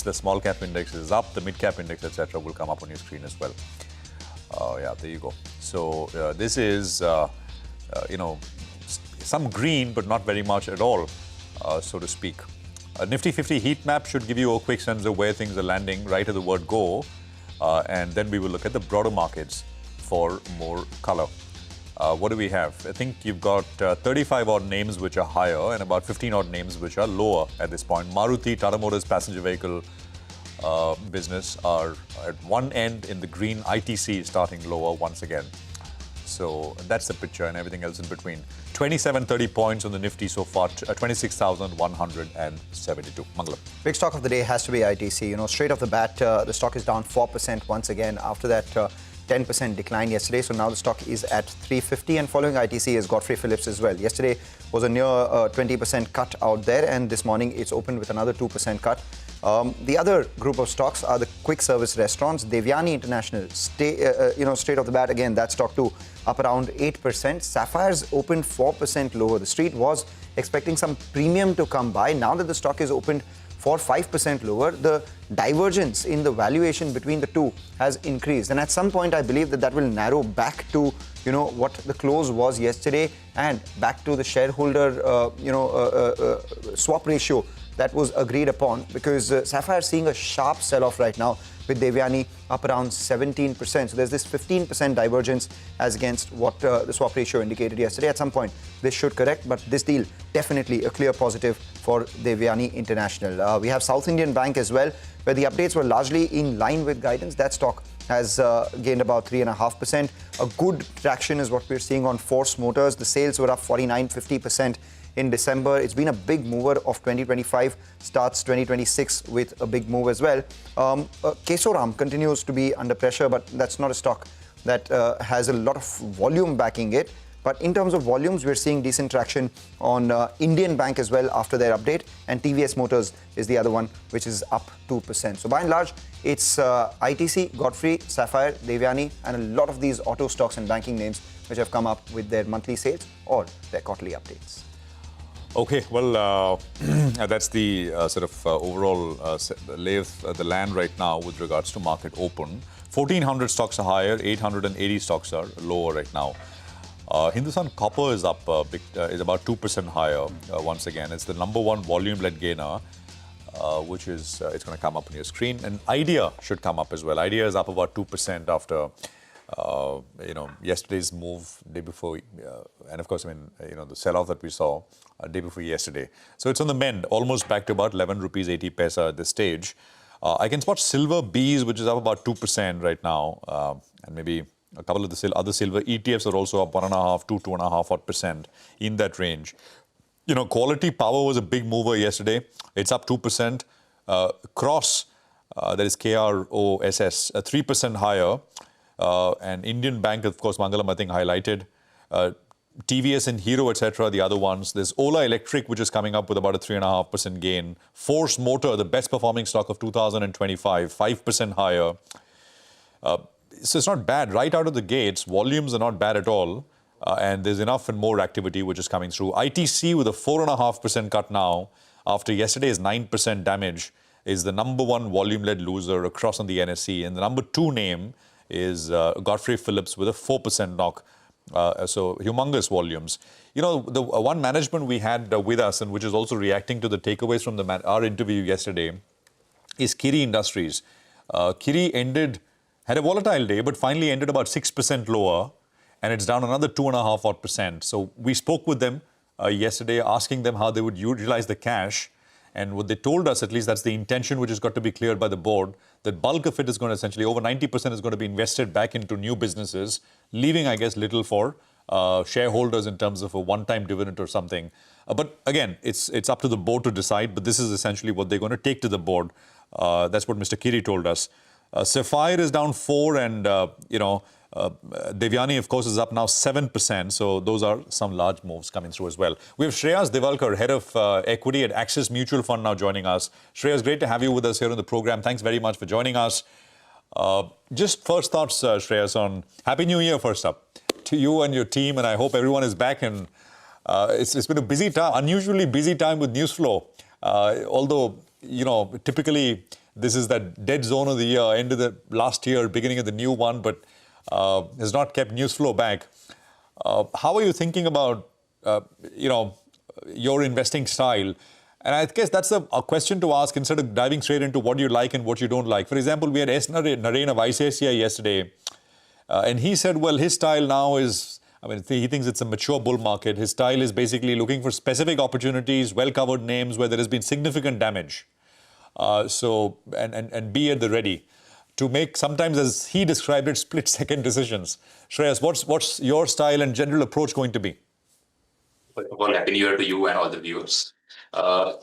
index, the small cap index is up, the mid cap index, etc. will come up on your screen as well. Yeah, there you go. So this is, some green, but not very much at all, so to speak. A Nifty 50 heat map should give you a quick sense of where things are landing right at the word go. And then we will look at the broader markets for more color. What do we have? I think you've got 35 odd names which are higher and about 15 odd names which are lower at this point. Maruti, Tata Motors passenger vehicle business are at one end in the green. ITC starting lower once again. So that's the picture and everything else in between. 2730 points on the Nifty so far, 26,172. Mangalam. Big stock of the day has to be ITC. Straight off the bat, the stock is down 4% once again after that 10% decline yesterday. So now the stock is at 350 and following ITC is Godfrey Phillips as well. Yesterday was a near 20% cut out there and this morning it's opened with another 2% cut. The other group of stocks are the quick service restaurants. Devyani International, straight off the bat again, that stock too up around 8%. Sapphire's opened 4% lower. The street was expecting some premium to come by. Now that the stock is opened for 5% lower, the divergence in the valuation between the two has increased. And at some point, I believe that will narrow back to, what the close was yesterday and back to the shareholder, swap ratio that was agreed upon, because Sapphire is seeing a sharp sell-off right now with Devyani up around 17%. So there's this 15% divergence as against what the swap ratio indicated yesterday. At some point, this should correct, but this deal definitely a clear positive for Devyani International. We have South Indian Bank as well, where the updates were largely in line with guidance. That stock has gained about 3.5%. A good traction is what we're seeing on Force Motors. The sales were up 49-50% in December. It's been a big mover of 2025, starts 2026 with a big move as well. Kesoram continues to be under pressure, but that's not a stock that has a lot of volume backing it. But in terms of volumes, we're seeing decent traction on Indian Bank as well after their update. And TVS Motors is the other one, which is up 2%. So by and large, it's ITC, Godfrey, Sapphire, Devyani, and a lot of these auto stocks and banking names which have come up with their monthly sales or their quarterly updates. Okay, well, that's the overall lay of the land right now with regards to market open. 1,400 stocks are higher, 880 stocks are lower right now. Hindustan Copper is up, is about 2% higher once again. It's the number one volume-led gainer, which is, it's going to come up on your screen. And Idea should come up as well. Idea is up about 2% after yesterday's move, day before, and of course, the sell-off that we saw day before yesterday. So it's on the mend, almost back to about 11 rupees 80 paisa at this stage. I can spot Silver Bees, which is up about 2% right now, and maybe a couple of the other silver ETFs are also up 1.5 to 2.5% in that range. Quality Power was a big mover yesterday. It's up 2%. Cross, that is KROSS, 3% higher. And Indian Bank, of course, Mangalam, I think, highlighted. TVS and Hero, etc., the other ones. There's Ola Electric, which is coming up with about a 3.5% gain. Force Motor, the best performing stock of 2025, 5% higher. So it's not bad. Right out of the gates, volumes are not bad at all. And there's enough and more activity which is coming through. ITC with a 4.5% cut now, after yesterday's 9% damage, is the number one volume-led loser across on the NSE. And the number two name is Godfrey Phillips with a 4% knock. So humongous volumes. The one management we had with us, and which is also reacting to the takeaways from our interview yesterday, is Kiri Industries. Kiri had a volatile day, but finally ended about 6% lower, and it's down another 2.5%. So we spoke with them yesterday, asking them how they would utilize the cash. And what they told us, at least that's the intention which has got to be cleared by the board, that bulk of it is going to essentially, over 90% is going to be invested back into new businesses, leaving, I guess, little for shareholders in terms of a one-time dividend or something. But again, it's up to the board to decide, but this is essentially what they're going to take to the board. That's what Mr. Kiri told us. Sapphire is down 4% and, Devyani, of course, is up now 7%. So those are some large moves coming through as well. We have Shreyas Devalkar, head of equity at Axis Mutual Fund, now joining us. Shreyas, great to have you with us here on the program. Thanks very much for joining us. Just first thoughts, Shreyas, on Happy New Year first up to you and your team. And I hope everyone is back. And it's been a busy time, unusually busy time with news flow. Although, typically this is that dead zone of the year, end of the last year, beginning of the new one, but has not kept news flow back. How are you thinking about, your investing style? And I guess that's a question to ask instead of diving straight into what you like and what you don't like. For example, we had S. Narain of ICICI yesterday, and he said, well, his style now is, he thinks it's a mature bull market. His style is basically looking for specific opportunities, well-covered names where there has been significant damage. And be at the ready to make, sometimes, as he described it, split-second decisions. Shreyas, what's your style and general approach going to be? First of all, happy New Year to you and all the viewers.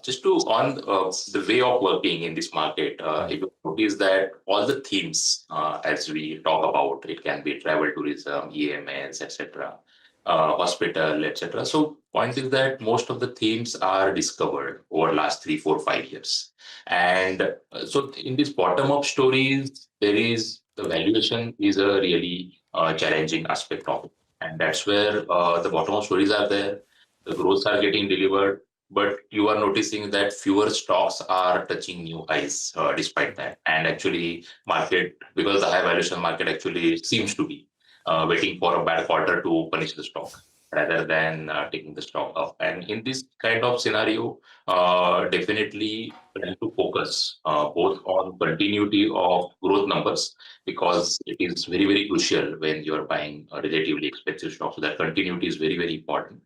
Just on the way of working in this market, if you notice that all the themes, as we talk about, it can be travel, tourism, EMS, etc., hospital, etc. So point is that most of the themes are discovered over last 3, 4, 5 years. And so in these bottom-up stories, the valuation is a really challenging aspect of it. And that's where the bottom-up stories are there. The growths are getting delivered, but you are noticing that fewer stocks are touching new highs despite that. And actually, market, because the high valuation market actually seems to be waiting for a bad quarter to punish the stock rather than taking the stock up. And in this kind of scenario, definitely trying to focus both on continuity of growth numbers, because it is very, very crucial when you're buying a relatively expensive stock. So that continuity is very, very important.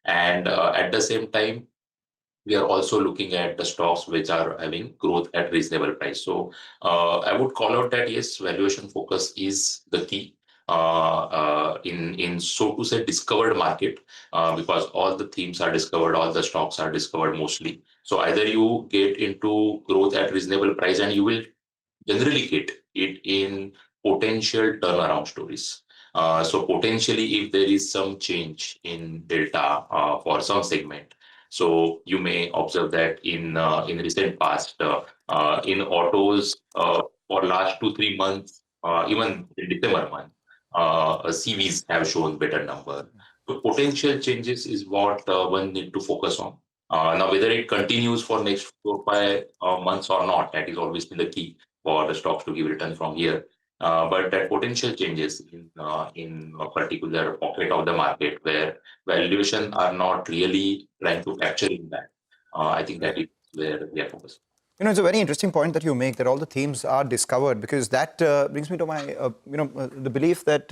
And at the same time, we are also looking at the stocks which are having growth at reasonable price. So I would call out that, yes, valuation focus is the key in so to say discovered market, because all the themes are discovered, all the stocks are discovered mostly. So either you get into growth at reasonable price, and you will generally get it in potential turnaround stories. So potentially, if there is some change in delta for some segment, so you may observe that in recent past, in autos for last 2-3 months, even in December month, CVs have shown better number. So potential changes is what one need to focus on. Now, whether it continues for next 4-5 months or not, that is obviously the key for the stocks to give return from here. But that potential changes in a particular pocket of the market where valuation are not really trying to capture in that. I think that is where we are focused. It's a very interesting point that you make, that all the themes are discovered, because that brings me to my, the belief that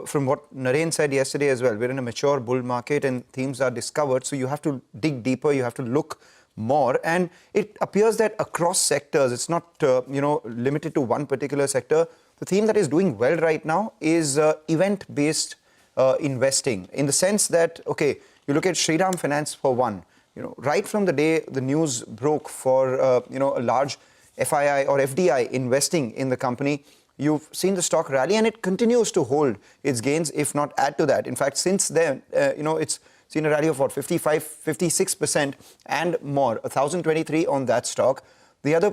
from what Naren said yesterday as well, we're in a mature bull market and themes are discovered. So you have to dig deeper, you have to look more. And it appears that across sectors, it's not, limited to one particular sector. The theme that is doing well right now is event-based investing, in the sense that, okay, you look at Shriram Finance for one. Right from the day the news broke for, a large FII or FDI investing in the company, you've seen the stock rally, and it continues to hold its gains, if not add to that. In fact, since then, it's seen a rally of what, 55, 56% and more, 1,023 on that stock. The other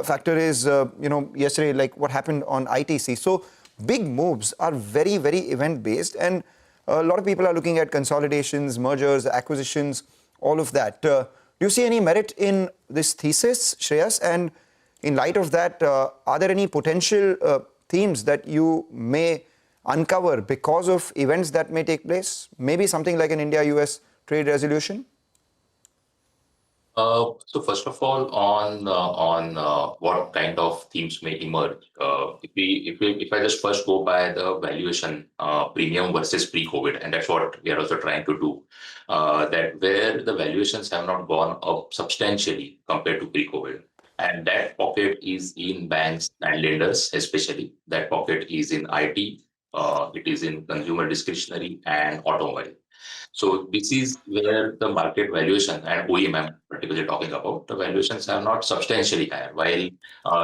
factor is, yesterday, like what happened on ITC. So big moves are very, very event-based, and a lot of people are looking at consolidations, mergers, acquisitions, all of that. Do you see any merit in this thesis, Shreyas? And in light of that, are there any potential themes that you may uncover because of events that may take place? Maybe something like an India-US trade resolution? So first of all, on what kind of themes may emerge, if I just first go by the valuation premium versus pre-COVID, and that's what we are also trying to do, that where the valuations have not gone up substantially compared to pre-COVID, and that pocket is in banks and lenders, especially that pocket is in IT, it is in consumer discretionary and automobile. So this is where the market valuation, and OEM I'm particularly talking about, the valuations are not substantially higher, while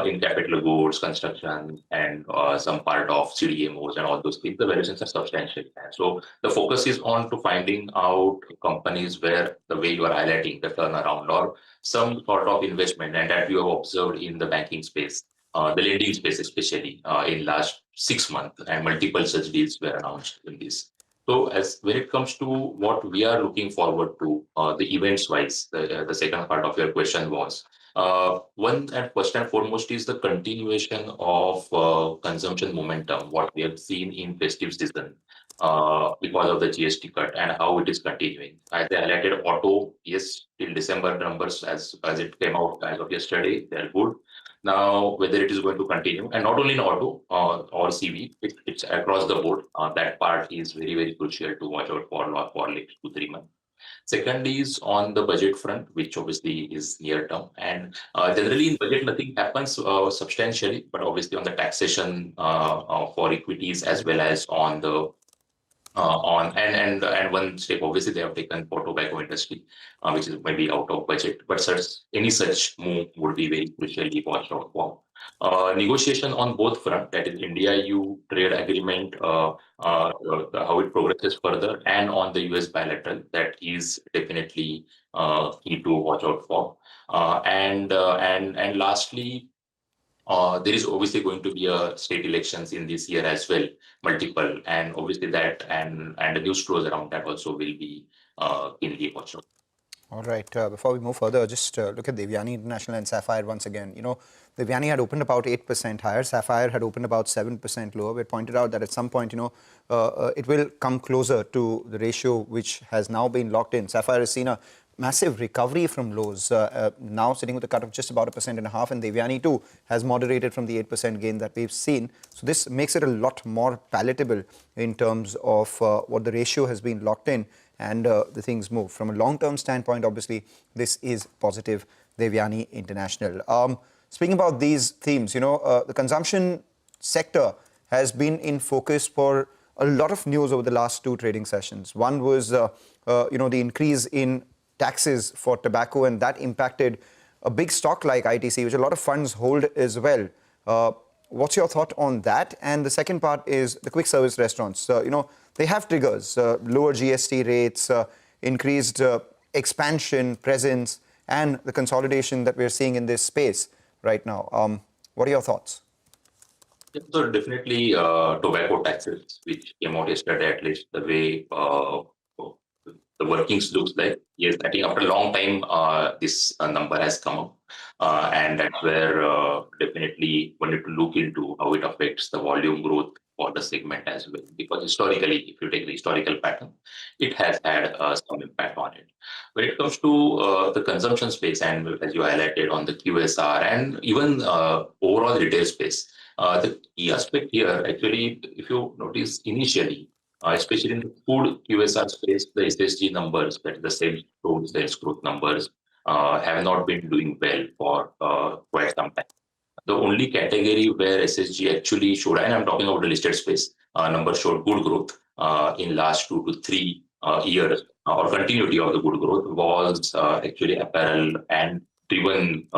in capital goods, construction, and some part of CDMOs and all those things, the valuations are substantially higher. So the focus is on to finding out companies where the way you are highlighting the turnaround or some sort of investment, and that you have observed in the banking space, the lending space especially in last 6 months, and multiple such deals were announced in this. So as when it comes to what we are looking forward to, the events wise, the second part of your question was, One and first and foremost is the continuation of consumption momentum, what we have seen in festive season because of the GST cut and how it is continuing. As I highlighted, auto, yes, till December numbers as it came out as of yesterday, they are good. Now, whether it is going to continue, and not only in auto or CV, it's across the board. That part is very, very crucial to watch out for next 2 3 months. Second is on the budget front, which obviously is near term. And generally in budget, nothing happens substantially, but obviously on the taxation for equities as well as on the and one step obviously they have taken for tobacco industry, which is maybe out of budget, but any such move would be very crucially watched out for. Negotiation on both front, that is India-EU trade agreement, how it progresses further, and on the US bilateral, that is definitely key to watch out for. And lastly, there is obviously going to be a state elections in this year as well, multiple, and obviously that and the news flows around that also will be keenly watched. All right. Before we move further, just look at the Devyani International and Sapphire once again. You know, the Devyani had opened about 8% higher. Sapphire had opened about 7% lower. We pointed out that at some point, you know, it will come closer to the ratio which has now been locked in. Sapphire has seen a massive recovery from lows, now sitting with a cut of just about 1.5%, and Devyani too has moderated from the 8% gain that we've seen. So this makes it a lot more palatable in terms of what the ratio has been locked in, and the things move. From a long-term standpoint, obviously, this is positive, Devyani International. Speaking about these themes, you know, the consumption sector has been in focus for a lot of news over the last 2 trading sessions. One was, you know, the increase in taxes for tobacco, and that impacted a big stock like ITC, which a lot of funds hold as well. What's your thought on that? And the second part is the quick service restaurants. You know, they have triggers, lower GST rates, increased expansion, presence, and the consolidation that we're seeing in this space right now. What are your thoughts? So definitely tobacco taxes, which came out yesterday, at least the way the workings looks like. Yes, I think after a long time, this number has come up. And that's where definitely we need to look into how it affects the volume growth for the segment as well. Because historically, if you take the historical pattern, it has had some impact on it. When it comes to the consumption space, and as you highlighted on the QSR and even overall retail space, the key aspect here, actually, if you notice initially, especially in the food QSR space, the SSG numbers, that is the sales growth numbers, have not been doing well for quite some time. The only category where SSG actually showed, and I'm talking about the listed space, numbers showed good growth in last 2 to 3 years, or continuity of the good growth was actually apparel driven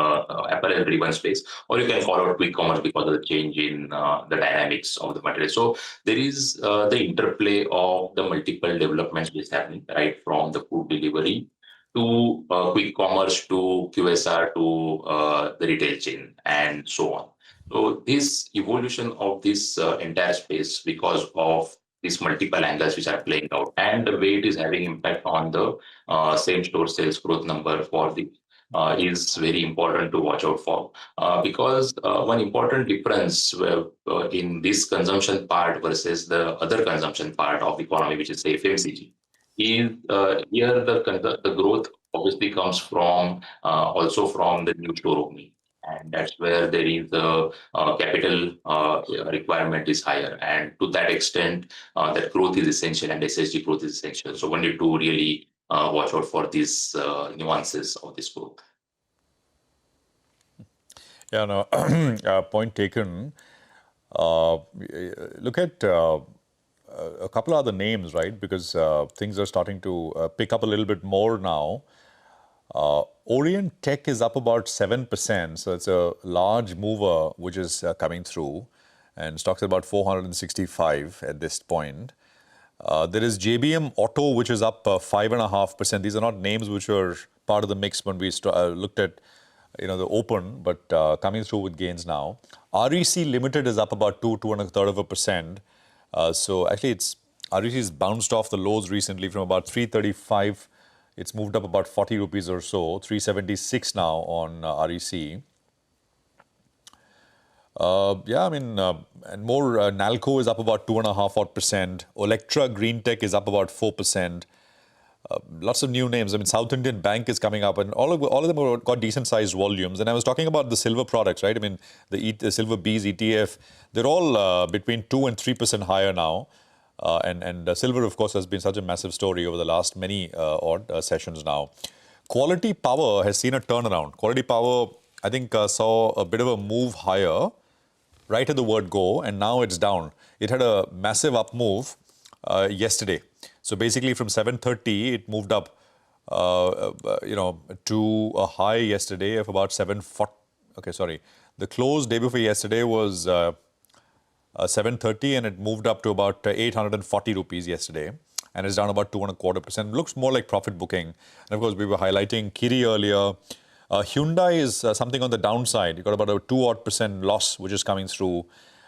space, or you can call out quick commerce because of the change in the dynamics of the material. So there is the interplay of the multiple developments which is happening, right from the food delivery to quick commerce to QSR to the retail chain and so on. So this evolution of this entire space, because of these multiple angles which are playing out and the way it is having impact on the same store sales growth number for the is very important to watch out for, because one important difference in this consumption part versus the other consumption part of the economy, which is say FMCG, is here the growth obviously comes from also from the new store opening. And that's where there is the capital requirement is higher. And to that extent, that growth is essential and SSG growth is essential. So one need to really watch out for these nuances of this growth. Yeah, no, point taken. Look at a couple of other names, right? Because things are starting to pick up a little bit more now. Orient Tech is up about 7%, so it's a large mover which is coming through, and stocks about 465 at this point. There is JBM Auto, which is up 5.5%. These are not names which are part of the mix when we looked at, you know, the open, but coming through with gains now. REC Limited is up about 2.25%. So actually, REC has bounced off the lows recently from about 335. It's moved up about 40 rupees or so, 376 now on REC. Yeah, I mean, and more, Nalco is up about 2.5%. Olectra Green Tech is up about 4%. Lots of new names. I mean, South Indian Bank is coming up, and all of them have got decent-sized volumes. And I was talking about the silver products, right? I mean, the silver Bs ETF, they're all between 2 and 3% higher now. And silver, of course, has been such a massive story over the last many odd sessions now. Quality Power has seen a turnaround. Quality Power, I think, saw a bit of a move higher right at the word go, and now it's down. It had a massive up move yesterday. So basically from 730, it moved up, to a high yesterday of about 740. Okay, sorry. The close day before yesterday was 730, and it moved up to about 840 rupees yesterday. And it's down about 2.25%. Looks more like profit booking. And of course, we were highlighting Kiri earlier. Hyundai is something on the downside. You got about a 2% loss, which is coming through.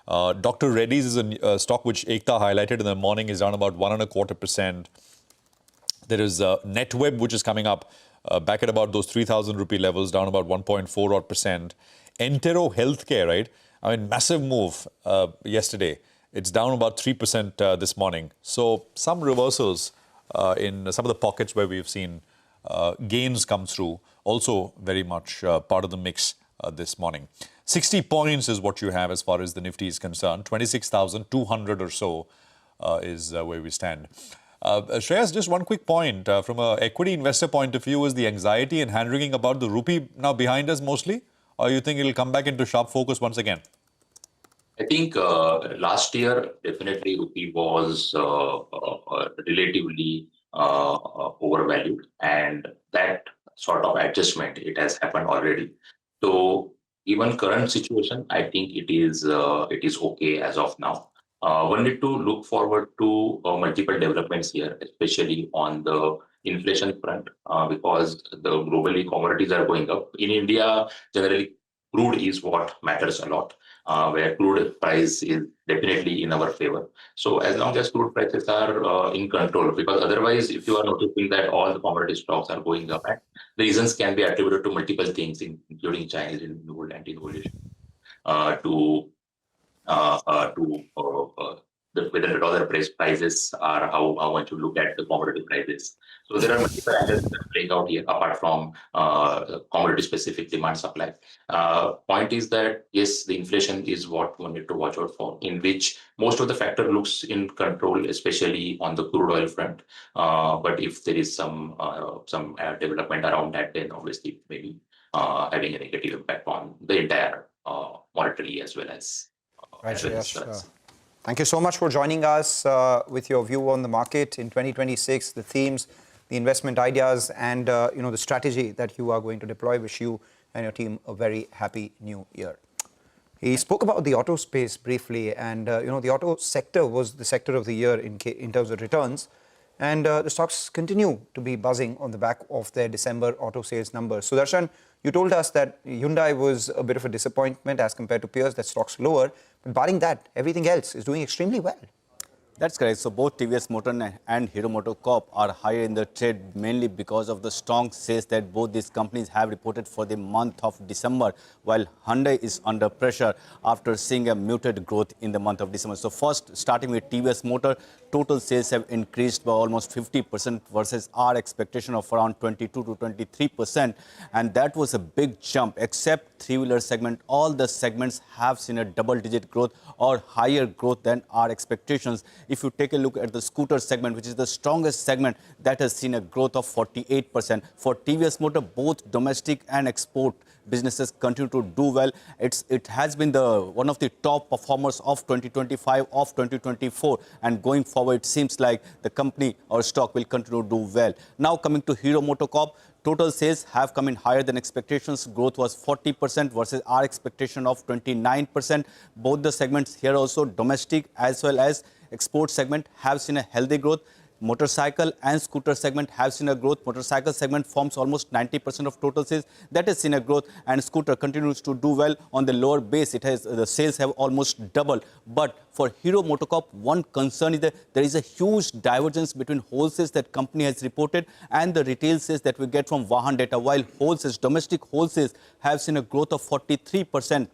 Dr. Reddy's is a stock which Ekta highlighted in the morning, is down about 1.25%. There is NetWeb, which is coming up back at about those 3,000 rupee levels, down about 1.4%. Entero Healthcare, right? I mean, massive move yesterday. It's down about 3% this morning. So some reversals in some of the pockets where we've seen gains come through. Also very much part of the mix this morning. 60 points is what you have as far as the Nifty is concerned. 26,200 or so is where we stand. Shreyas, just one quick point. From an equity investor point of view, is the anxiety and hand-wringing about the rupee now behind us mostly? Or you think it'll come back into sharp focus once again? I think last year, definitely rupee was relatively overvalued, and that sort of adjustment, it has happened already. So even current situation, I think it is okay as of now. One need to look forward to multiple developments here, especially on the inflation front, because the globally commodities are going up. In India, generally, crude is what matters a lot, where crude price is definitely in our favor. So as long as crude prices are in control, because otherwise, if you are noticing that all the commodity stocks are going up, and the reasons can be attributed to multiple things, including Chinese gold anti-involution, whether the dollar prices are how much you look at the commodity prices. So there are multiple angles that are playing out here apart from commodity-specific demand supply. Point is that, yes, the inflation is what one need to watch out for, in which most of the factor looks in control, especially on the crude oil front. But if there is some development around that, then obviously maybe having a negative impact on the entire monetary as well as Right, thank you so much for joining us with your view on the market in 2026, the themes, the investment ideas, and the strategy that you are going to deploy. Wish you and your team a very happy new year. He spoke about the auto space briefly, and the auto sector was the sector of the year in terms of returns, and the stocks continue to be buzzing on the back of their December auto sales numbers. Sudarshan, you told us that Hyundai was a bit of a disappointment as compared to peers, that stock's lower. But barring that, everything else is doing extremely well. That's correct. So both TVS Motor and Hero MotoCorp are higher in the trade, mainly because of the strong sales that both these companies have reported for the month of December, while Hyundai is under pressure after seeing a muted growth in the month of December. So first, starting with TVS Motor, total sales have increased by almost 50% versus our expectation of around 22 to 23%. And that was a big jump, except three-wheeler segment. All the segments have seen a double-digit growth or higher growth than our expectations. If you take a look at the scooter segment, which is the strongest segment, that has seen a growth of 48%. For TVS Motor, both domestic and export businesses continue to do well. It has been one of the top performers of 2025, of 2024, and going forward, it seems like the company or stock will continue to do well. Now coming to Hero MotoCorp, total sales have come in higher than expectations. Growth was 40% versus our expectation of 29%. Both the segments here also, domestic as well as export segment, have seen a healthy growth. motorcycle and scooter segment have seen a growth. Motorcycle segment forms almost 90% of total sales. That has seen a growth, and scooter continues to do well on the lower base. The sales have almost doubled. But for Hero MotoCorp, one concern is that there is a huge divergence between wholesales that company has reported and the retail sales that we get from Vahan data. While domestic wholesales have seen a growth of 43%,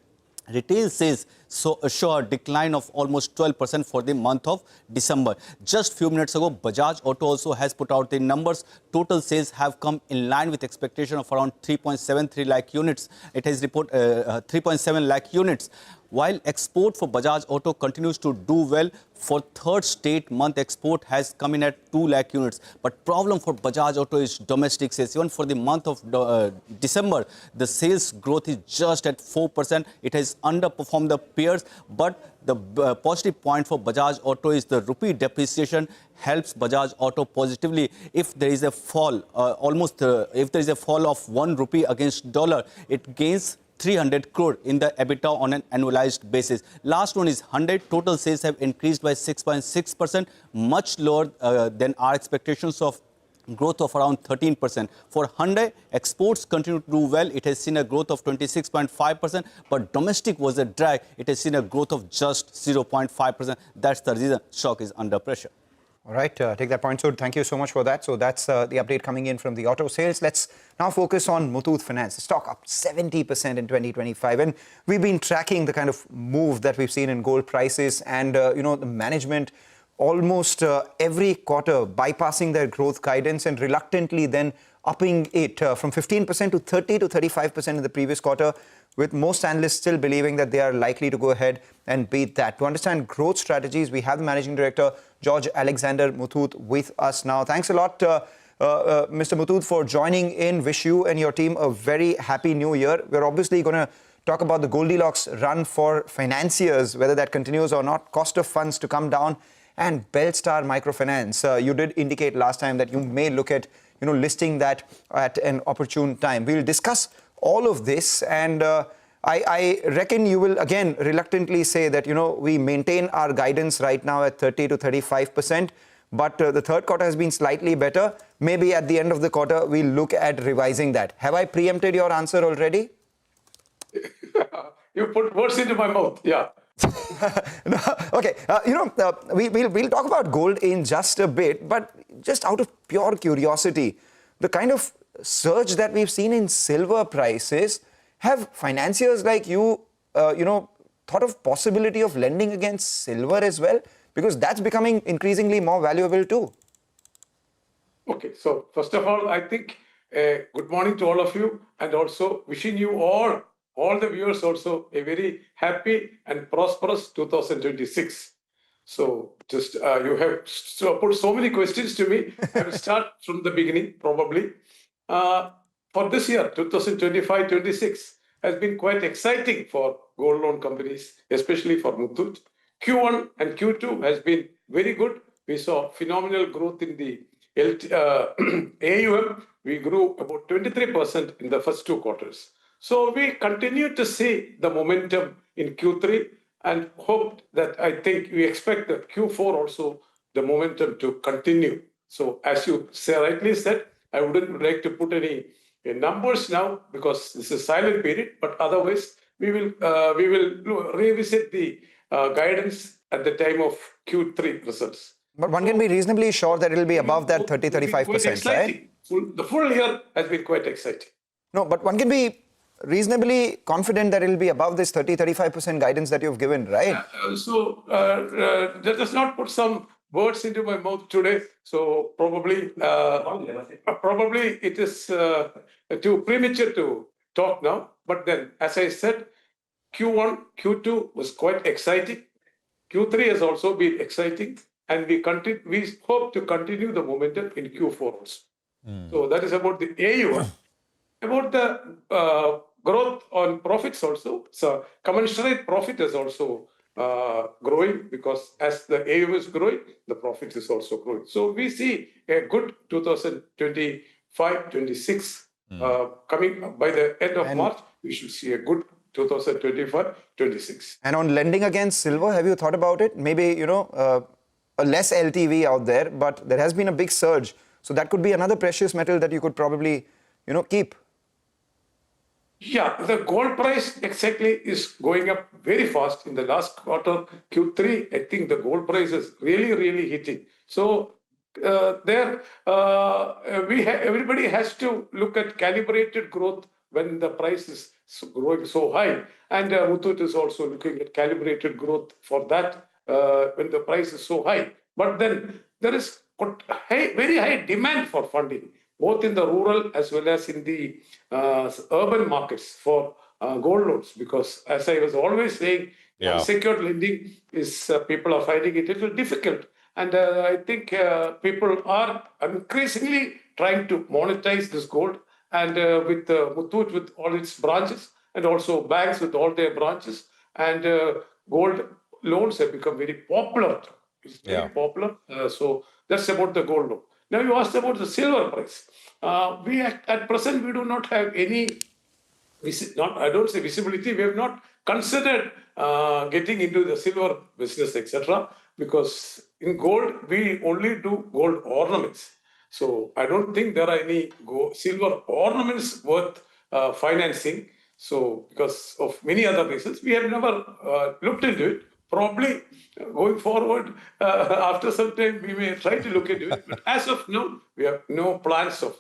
retail sales show a decline of almost 12% for the month of December. Just few minutes ago, Bajaj Auto also has put out the numbers. Total sales have come in line with expectation of around 3.73 lakh units. It has reported 3.7 lakh units. While export for Bajaj Auto continues to do well, for third straight month, export has come in at 2 lakh units. But problem for Bajaj Auto is domestic sales. Even for the month of December, the sales growth is just at 4%. It has underperformed the peers. But the positive point for Bajaj Auto is the rupee depreciation helps Bajaj Auto positively. If there is a fall, if there is a fall of 1 rupee against dollar, it gains 300 crore in the EBITDA on an annualized basis. Last one is Hyundai. Total sales have increased by 6.6%, much lower than our expectations of growth of around 13%. For Hyundai, exports continue to do well. It has seen a growth of 26.5%, but domestic was a drag. It has seen a growth of just 0.5%. That's the reason stock is under pressure. All right, take that point, Sud. Thank you so much for that. So that's the update coming in from the auto sales. Let's now focus on Muthoot Finance. The stock up 70% in 2025. And we've been tracking the kind of move that we've seen in gold prices and, the management almost every quarter bypassing their growth guidance and reluctantly then upping it from 15% to 30 to 35% in the previous quarter, with most analysts still believing that they are likely to go ahead and beat that. To understand growth strategies, we have the Managing Director, George Alexander Muthoot, with us now. Thanks a lot, Mr. Muthoot, for joining in. Wish you and your team a very happy new year. We're obviously going to talk about the Goldilocks run for financiers, whether that continues or not, cost of funds to come down, and Belstar Microfinance. You did indicate last time that you may look at listing that at an opportune time. We'll discuss all of this, and I reckon you will again reluctantly say that we maintain our guidance right now at 30 to 35%, but the third quarter has been slightly better. Maybe at the end of the quarter we'll look at revising that. Have I preempted your answer already? You put words into my mouth. Yeah. No, okay, we'll talk about gold in just a bit, but just out of pure curiosity, the kind of surge that we've seen in silver prices, have financiers like you, thought of possibility of lending against silver as well? Because that's becoming increasingly more valuable too. Okay, so first of all, I think good morning to all of you, and also wishing you all the viewers also a very happy and prosperous 2026. So just you have put so many questions to me. I will start from the beginning probably. For this year, 2025-26 has been quite exciting for gold loan companies, especially for Muthoot. Q1 and Q2 has been very good. We saw phenomenal growth in the AUM. We grew about 23% in the first 2 quarters. So we continue to see the momentum in Q3 and hope that we expect that Q4 also the momentum to continue. So as you rightly said, I wouldn't like to put any numbers now because this is a silent period, but otherwise we will revisit the guidance at the time of Q3 results. But one can be reasonably sure that it will be above that 30-35%, right? The full year has been quite exciting. No, but one can be reasonably confident that it will be above this 30-35% guidance that you've given, right? Let us not put some words into my mouth today. So probably it is too premature to talk now. But then, as I said, Q1, Q2 was quite exciting. Q3 has also been exciting, and we hope to continue the momentum in Q4 also. So that is about the AUM. About the growth on profits also. So commensurate profit is also growing, because as the AUM is growing, the profit is also growing. So we see a good 2025-26 coming by the end of March. We should see a good 2025-26. And on lending against silver, have you thought about it? Maybe, a less LTV out there, but there has been a big surge. So that could be another precious metal that you could probably, keep. Yeah, the gold price exactly is going up very fast. In the last quarter, Q3, I think the gold price is really hitting. So everybody has to look at calibrated growth when the price is growing so high. And Muthoot is also looking at calibrated growth for that when the price is so high. But then there is very high demand for funding, both in the rural as well as in the urban markets for gold loans. Because as I was always saying, unsecured lending is people are finding it a little difficult. And I think people are increasingly trying to monetize this gold. And with Muthoot, with all its branches, and also banks with all their branches, and gold loans have become very popular. It's very popular. So that's about the gold loan. Now you asked about the silver price. At present we do not have any, I don't say visibility. We have not considered getting into the silver business, etc. Because in gold we only do gold ornaments. So I don't think there are any silver ornaments worth financing. So because of many other reasons, we have never looked into it. Probably going forward, after some time, we may try to look into it. But as of now, we have no plans of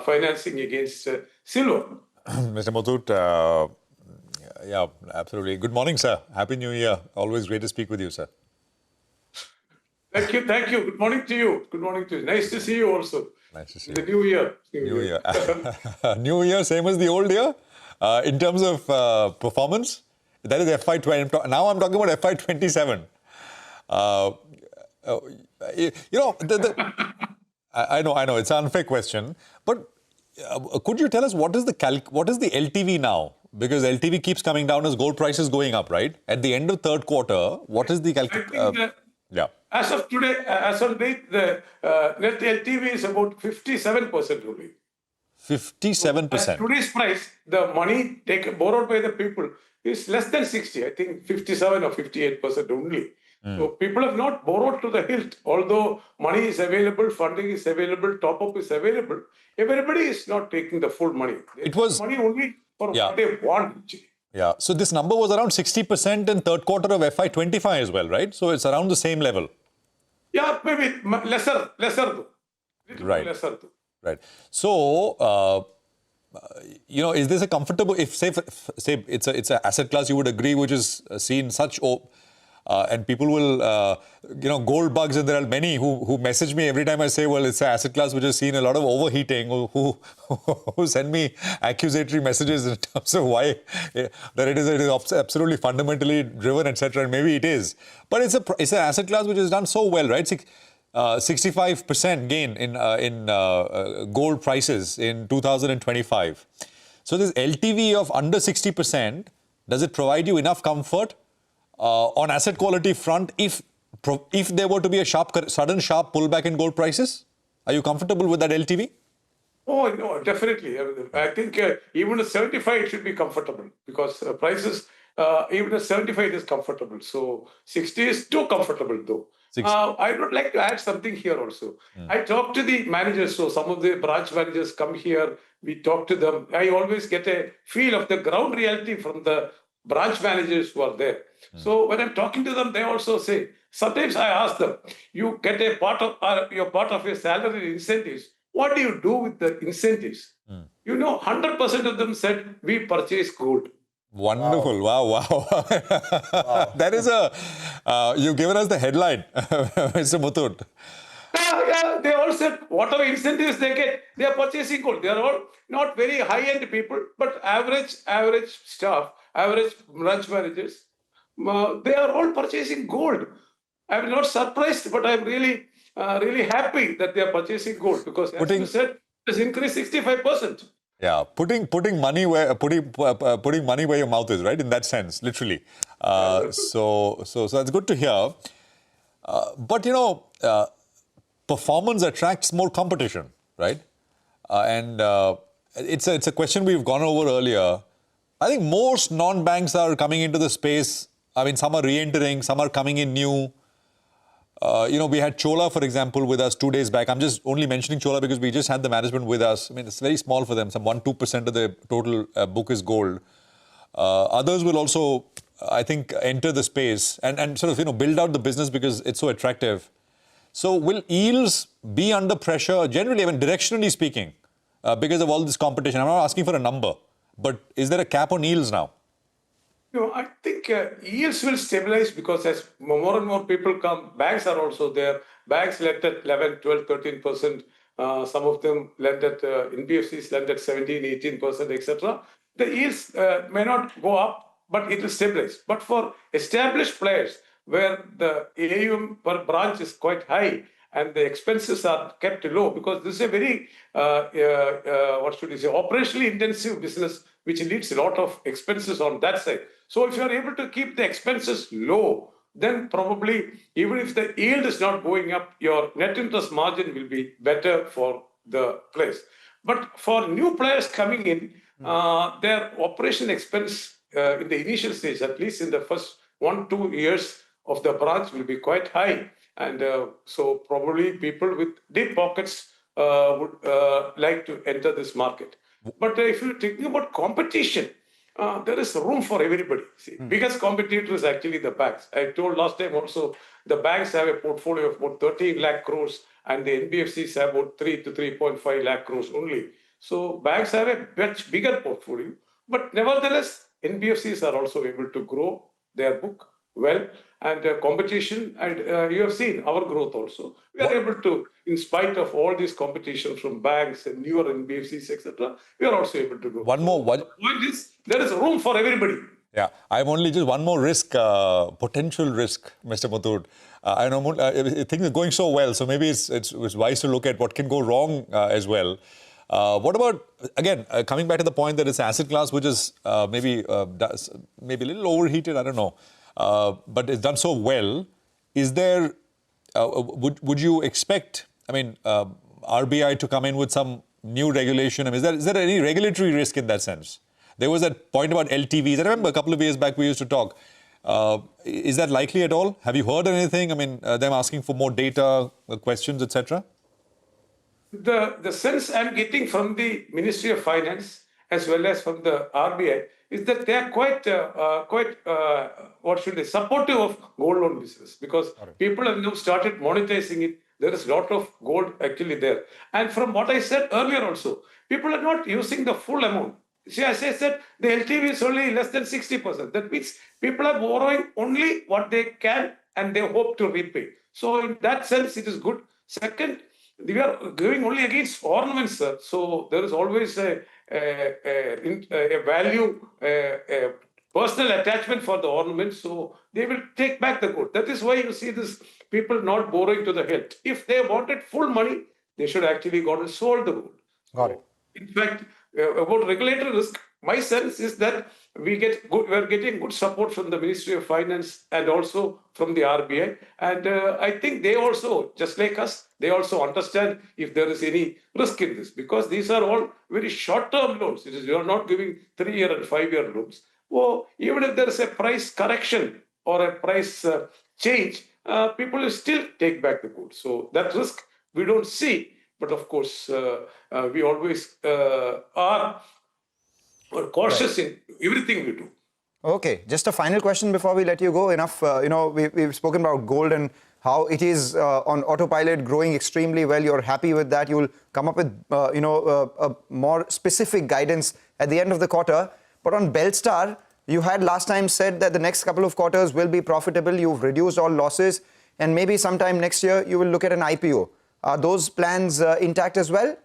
financing against silver. Mr. Muthoot, yeah, absolutely. Good morning, sir. Happy New Year. Always great to speak with you, sir. Thank you. Good morning to you. Good morning to you. Nice to see you also. Nice to see you. The new year. New year. New year, same as the old year. In terms of performance, that is FY20. Now I'm talking about FY27. I know, it's an unfair question, but could you tell us what is the LTV now? Because LTV keeps coming down as gold prices going up, right? At the end of third quarter, what is the yeah. As of today, as of date, the net LTV is about 57% only. 57%. At today's price, the money borrowed by the people is less than 60. I think 57 or 58% only. So people have not borrowed to the hilt. Although money is available, funding is available, top-up is available, everybody is not taking the full money. It was money only for what they want, actually. Yeah. So this number was around 60% in third quarter of FY25 as well, right? So it's around the same level. Yeah, maybe lesser though. Right. Lesser though. Right. So, is this a comfortable, if say it's an asset class you would agree which is seen such, and people will, gold bugs, and there are many who message me every time I say, well, it's an asset class which has seen a lot of overheating, who send me accusatory messages in terms of why that it is absolutely fundamentally driven, etc. And maybe it is, but it's an asset class which has done so well, right? 65% gain in gold prices in 2025. So this LTV of under 60%, does it provide you enough comfort on asset quality front if there were to be a sudden sharp pullback in gold prices? Are you comfortable with that LTV? Oh, no, definitely. I think even at 75 it should be comfortable, because prices, even at 75 it is comfortable. So 60 is too comfortable though. I would like to add something here also. I talk to the managers, so some of the branch managers come here, we talk to them. I always get a feel of the ground reality from the branch managers who are there. So when I'm talking to them, they also say, sometimes I ask them, you get a part of your salary in incentives. What do you do with the incentives? 100% of them said, we purchase gold. Wonderful. Wow. That is you've given us the headline, Mr. Muthoot. Yeah, they all said whatever incentives they get, they are purchasing gold. They are all not very high-end people, but average staff, average branch managers, they are all purchasing gold. I'm not surprised, but I'm really happy that they are purchasing gold, because as you said, it has increased 65%. Yeah, putting money where your mouth is, right? In that sense, literally. So that's good to hear. But performance attracts more competition, right? And it's a question we've gone over earlier. I think most non-banks are coming into the space. I mean, some are re-entering, some are coming in new. We had Chola, for example, with us 2 days back. I'm just only mentioning Chola because we just had the management with us. I mean, it's very small for them. Some 1-2% of the total book is gold. Others will also, I think, enter the space and sort of, build out the business because it's so attractive. So will yields be under pressure, generally, I mean, directionally speaking, because of all this competition? I'm not asking for a number, but is there a cap on yields now? I think yields will stabilize because as more and more people come, banks are also there. Banks lend at 11, 12, 13%. Some of them lend at, NBFCs lend at 17, 18%, etc. The yields may not go up, but it will stabilize. But for established players, where the AUM per branch is quite high and the expenses are kept low, because this is a very, operationally intensive business, which needs a lot of expenses on that side. So if you are able to keep the expenses low, then probably even if the yield is not going up, your net interest margin will be better for the place. But for new players coming in, their operation expense in the initial stage, at least in the first 1-2 years of the branch, will be quite high. And so probably people with deep pockets would like to enter this market. But if you're thinking about competition, there is room for everybody. See, biggest competitor is actually the banks. I told last time also, the banks have a portfolio of about 13 lakh crores and the NBFCs have about 3 to 3.5 lakh crores only. So banks have a much bigger portfolio. But nevertheless, NBFCs are also able to grow their book well, and competition, and you have seen our growth also. We are able to, in spite of all this competition from banks and newer NBFCs, etc., we are also able to grow. One more. The point is, there is room for everybody. Yeah, I'm only just one more risk, potential risk, Mr. Muthoot. I know things are going so well, so maybe it's wise to look at what can go wrong as well. What about, again, coming back to the point that it's an asset class which is maybe a little overheated, I don't know. But it's done so well. Is there, would you expect, RBI to come in with some new regulation? I mean, is there any regulatory risk in that sense? There was that point about LTVs. I remember a couple of years back we used to talk. Is that likely at all? Have you heard anything? I mean, them asking for more data, questions, etc.? The sense I'm getting from the Ministry of Finance as well as from the RBI is that they are quite supportive of gold loan business, because people have now started monetizing it. There is a lot of gold actually there. And from what I said earlier also, people are not using the full amount. See, as I said, the LTV is only less than 60%. That means people are borrowing only what they can and they hope to repay. So in that sense, it is good. Second, we are going only against ornaments, sir. So there is always a value, a personal attachment for the ornaments. So they will take back the gold. That is why you see this people not borrowing to the hilt. If they wanted full money, they should actually go and sold the gold. Got it. In fact, about regulatory risk, my sense is that we are getting good support from the Ministry of Finance and also from the RBI. And I think they also, just like us, they also understand if there is any risk in this, because these are all very short-term loans. You are not giving 3-year and 5-year loans. Well, even if there is a price correction or a price change, people will still take back the gold. So that risk we don't see. But of course, we always are cautious in everything we do. Okay, just a final question before we let you go. Enough, we've spoken about gold and how it is on autopilot, growing extremely well. You're happy with that. You'll come up with, a more specific guidance at the end of the quarter. But on Belstar, you had last time said that the next couple of quarters will be profitable. You've reduced all losses, and maybe sometime next year you will look at an IPO. Are those plans intact as well?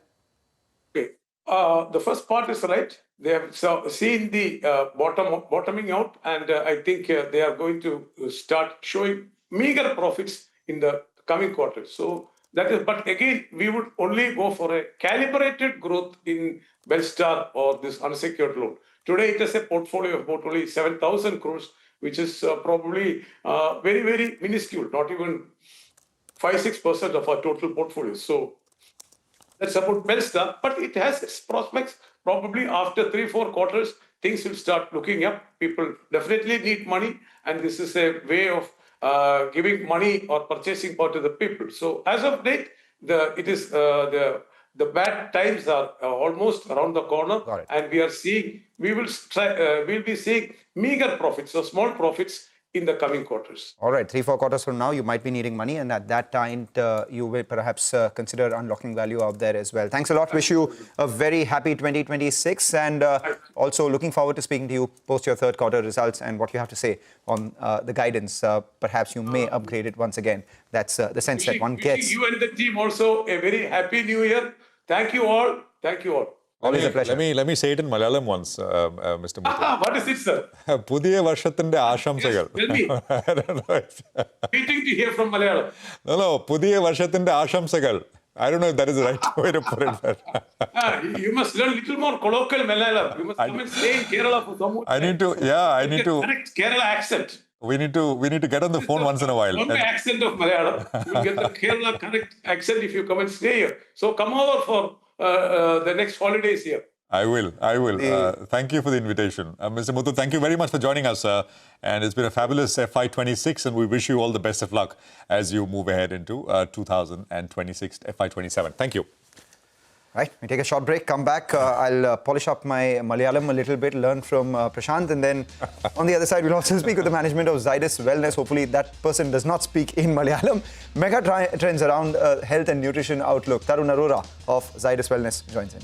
Okay. The first part is right. They have seen the bottoming out, and I think they are going to start showing meager profits in the coming quarters. So that is, but again, we would only go for a calibrated growth in Belstar or this unsecured loan. Today, it is a portfolio of about only 7,000 crores, which is probably very, very minuscule, not even 5-6% of our total portfolio. So that's about Belstar, but it has its prospects. Probably after 3-4 quarters, things will start looking up. People definitely need money, and this is a way of giving money or purchasing power to the people. So as of date, the bad times are almost around the corner, Got it. and we'll be seeing meager profits, so small profits in the coming quarters. All right, 3-4 quarters from now, you might be needing money, and at that time, you will perhaps consider unlocking value out there as well. Thanks a lot. Wish you a very happy 2026, and also looking forward to speaking to you post your third quarter results and what you have to say on the guidance. Perhaps you may upgrade it once again. That's the sense that one gets. Wishing you and the team also a very happy new year. Thank you all. Thank you all. Always a pleasure. Let me say it in Malayalam once, Mr. Muthoot. What is it, sir? പുതിയ വർഷത്തിന്റെ ആശംസകൾ. Tell me. I don't know. Waiting to hear from Malayalam. No, പുതിയ വർഷത്തിന്റെ ആശംസകൾ. I don't know if that is the right way to put it. But You must learn little more colloquial Malayalam. You must come and stay in Kerala for some more I time. need to. Correct Kerala accent. We need to get on the phone once in a while. Not the accent of Malayalam. You'll get the Kerala correct accent if you come and stay here. So come over for the next holidays here. I will. Thank you for the invitation. Mr. Muthoot, thank you very much for joining us. And it's been a fabulous FY26, and we wish you all the best of luck as you move ahead into 2026 FY27. Thank you. Right, we take a short break, come back. I'll polish up my Malayalam a little bit, learn from Prashant, and then on the other side, we'll also speak with the management of Zydus Wellness. Hopefully, that person does not speak in Malayalam. Mega trends around health and nutrition outlook. Tarun Arora of Zydus Wellness joins in.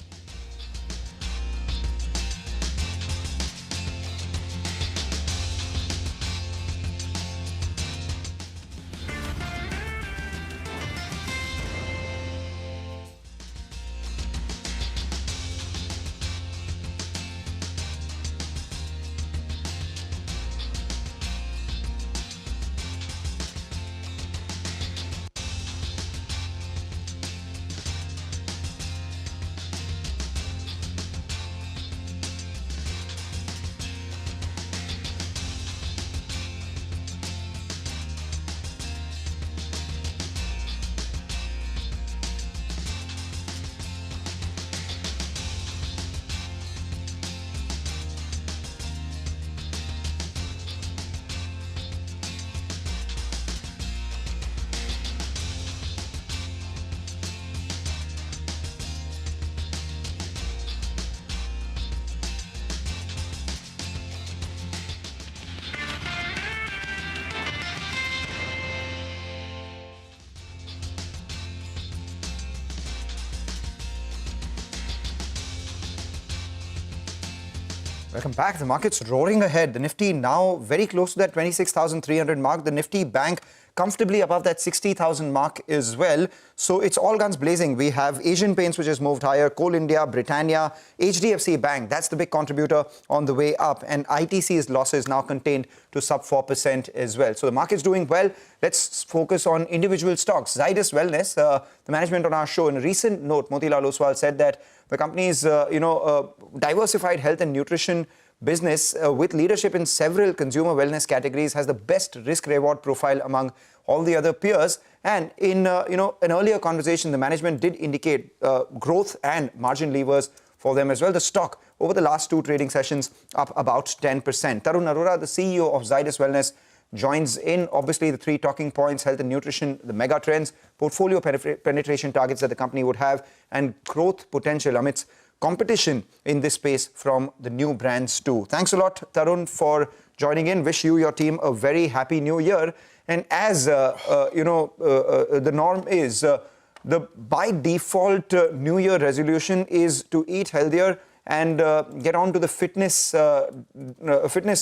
Welcome back. The market's roaring ahead. The Nifty now very close to that 26,300 mark. The Nifty Bank comfortably above that 60,000 mark as well. So it's all guns blazing. We have Asian Paints, which has moved higher, Coal India, Britannia, HDFC Bank. That's the big contributor on the way up. And ITC's losses now contained to sub 4% as well. So the market's doing well. Let's focus on individual stocks. Zydus Wellness, the management on our show, in a recent note, Motilal Oswal said that the company's diversified health and nutrition business with leadership in several consumer wellness categories has the best risk-reward profile among all the other peers. And in an earlier conversation, the management did indicate growth and margin levers for them as well. The stock over the last two trading sessions up about 10%. Tarun Arora, the CEO of Zydus Wellness, joins in. Obviously, the three talking points: health and nutrition, the mega trends, portfolio penetration targets that the company would have, and growth potential amidst competition in this space from the new brands too. Thanks a lot, Tarun, for joining in. Wish you, your team, a very happy new year. And as the norm is, the by default new year resolution is to eat healthier and get on to the fitness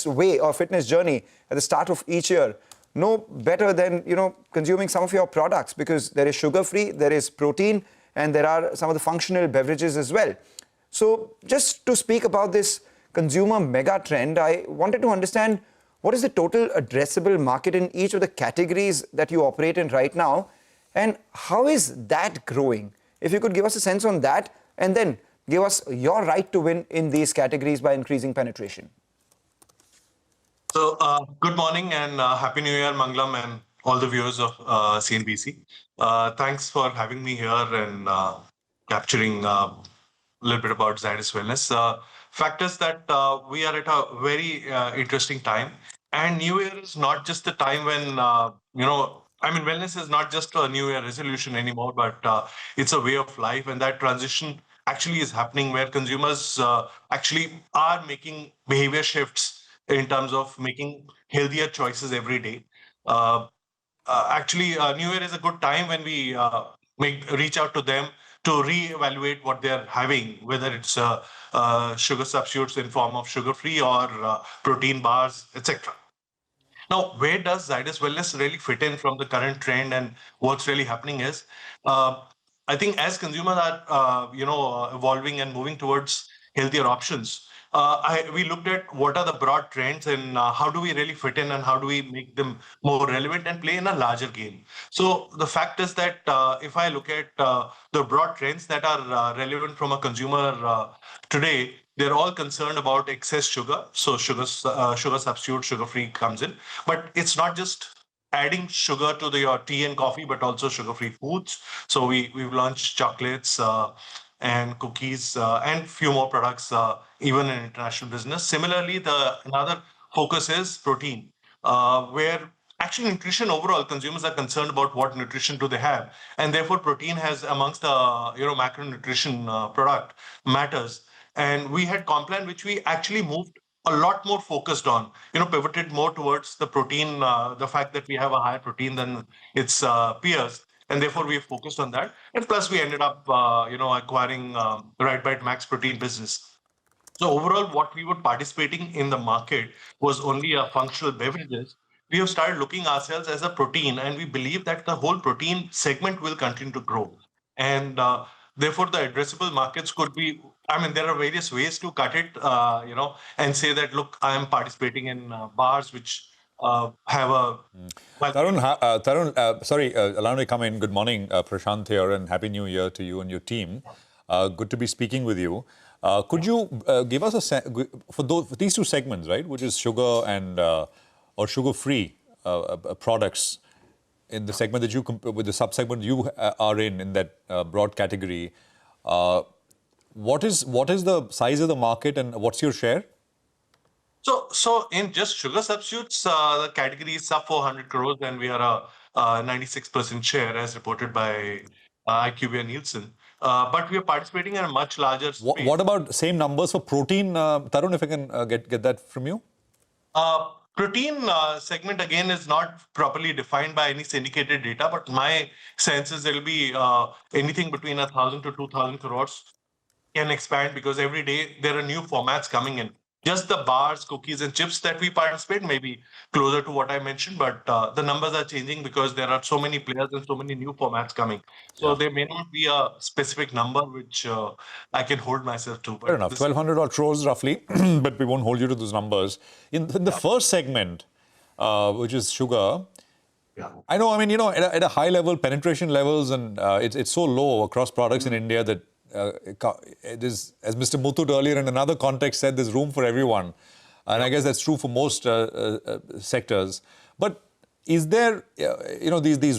way or fitness journey at the start of each year. No better than consuming some of your products, because there is sugar free, there is protein, and there are some of the functional beverages as well. So just to speak about this consumer mega trend, I wanted to understand what is the total addressable market in each of the categories that you operate in right now, and how is that growing? If you could give us a sense on that, and then give us your right to win in these categories by increasing penetration. So, good morning and Happy New Year, Manglam, and all the viewers of CNBC. Thanks for having me here and capturing a little bit about Zydus Wellness. Fact is that we are at a very interesting time And New Year is not just the time when, wellness is not just a New Year resolution anymore, but it's a way of life. And that transition actually is happening where consumers actually are making behavior shifts in terms of making healthier choices every day. Uh, New Year is a good time when we reach out to them to reevaluate what they're having, whether it's sugar substitutes in form of sugar-free or protein bars, etc. Now, where does Zydus Wellness really fit in from the current trend, and what's really happening is, uh, I think as consumers are, evolving and moving towards healthier options, we looked at what are the broad trends and how do we really fit in and how do we make them more relevant and play in a larger game. So the fact is that if I look at the broad trends that are relevant from a consumer today, they're all concerned about excess sugar. So sugar substitute, sugar-free comes in. But it's not just adding sugar to your tea and coffee, but also sugar-free foods. So we've launched chocolates and cookies and few more products, even in international business. Similarly, the another focus is protein, where actually nutrition overall consumers are concerned about what nutrition do they have, and therefore protein has amongst the macronutrition product matters. And we had Complan, which we actually moved a lot more focused on, pivoted more towards the protein, the fact that we have a higher protein than its peers, and therefore we have focused on that. And plus, we ended up, acquiring Right Bite Max Protein business. So overall, what we were participating in the market was only a functional beverages. We have started looking ourselves as a protein, and we believe that the whole protein segment will continue to grow. And therefore, the addressable markets could be. I mean, there are various ways to cut it, and say that, look, I am participating in bars which have a. Well, Tarun, sorry, allow me to come in. Good morning, Prashant here, and Happy New Year to you and your team. Good to be speaking with you. Could you give us for these two segments, right, which is sugar and or sugar-free products, in the segment that you with the sub-segment you are in that broad category, what is the size of the market and what's your share? So in just sugar substitutes, the category is sub 400 crores, and we are a 96% share as reported by IQVIA Nielsen. But we are participating in a much larger space. What about same numbers for protein, Tarun? If I can get that from you. Protein segment again is not properly defined by any syndicated data, but my sense is there will be anything between 1,000 to 2,000 crores can expand, because every day there are new formats coming in. Just the bars, cookies, and chips that we participate may be closer to what I mentioned, but the numbers are changing because there are so many players and so many new formats coming. So there may not be a specific number which I can hold myself to. But fair enough, 1,200 odd crores roughly, but we won't hold you to those numbers. In the first segment, which is sugar, I know, I mean, at a high level, penetration levels, and it's so low across products in India that it is, as Mr. Muthoot earlier in another context said, there's room for everyone. And I guess that's true for most sectors. But is there, these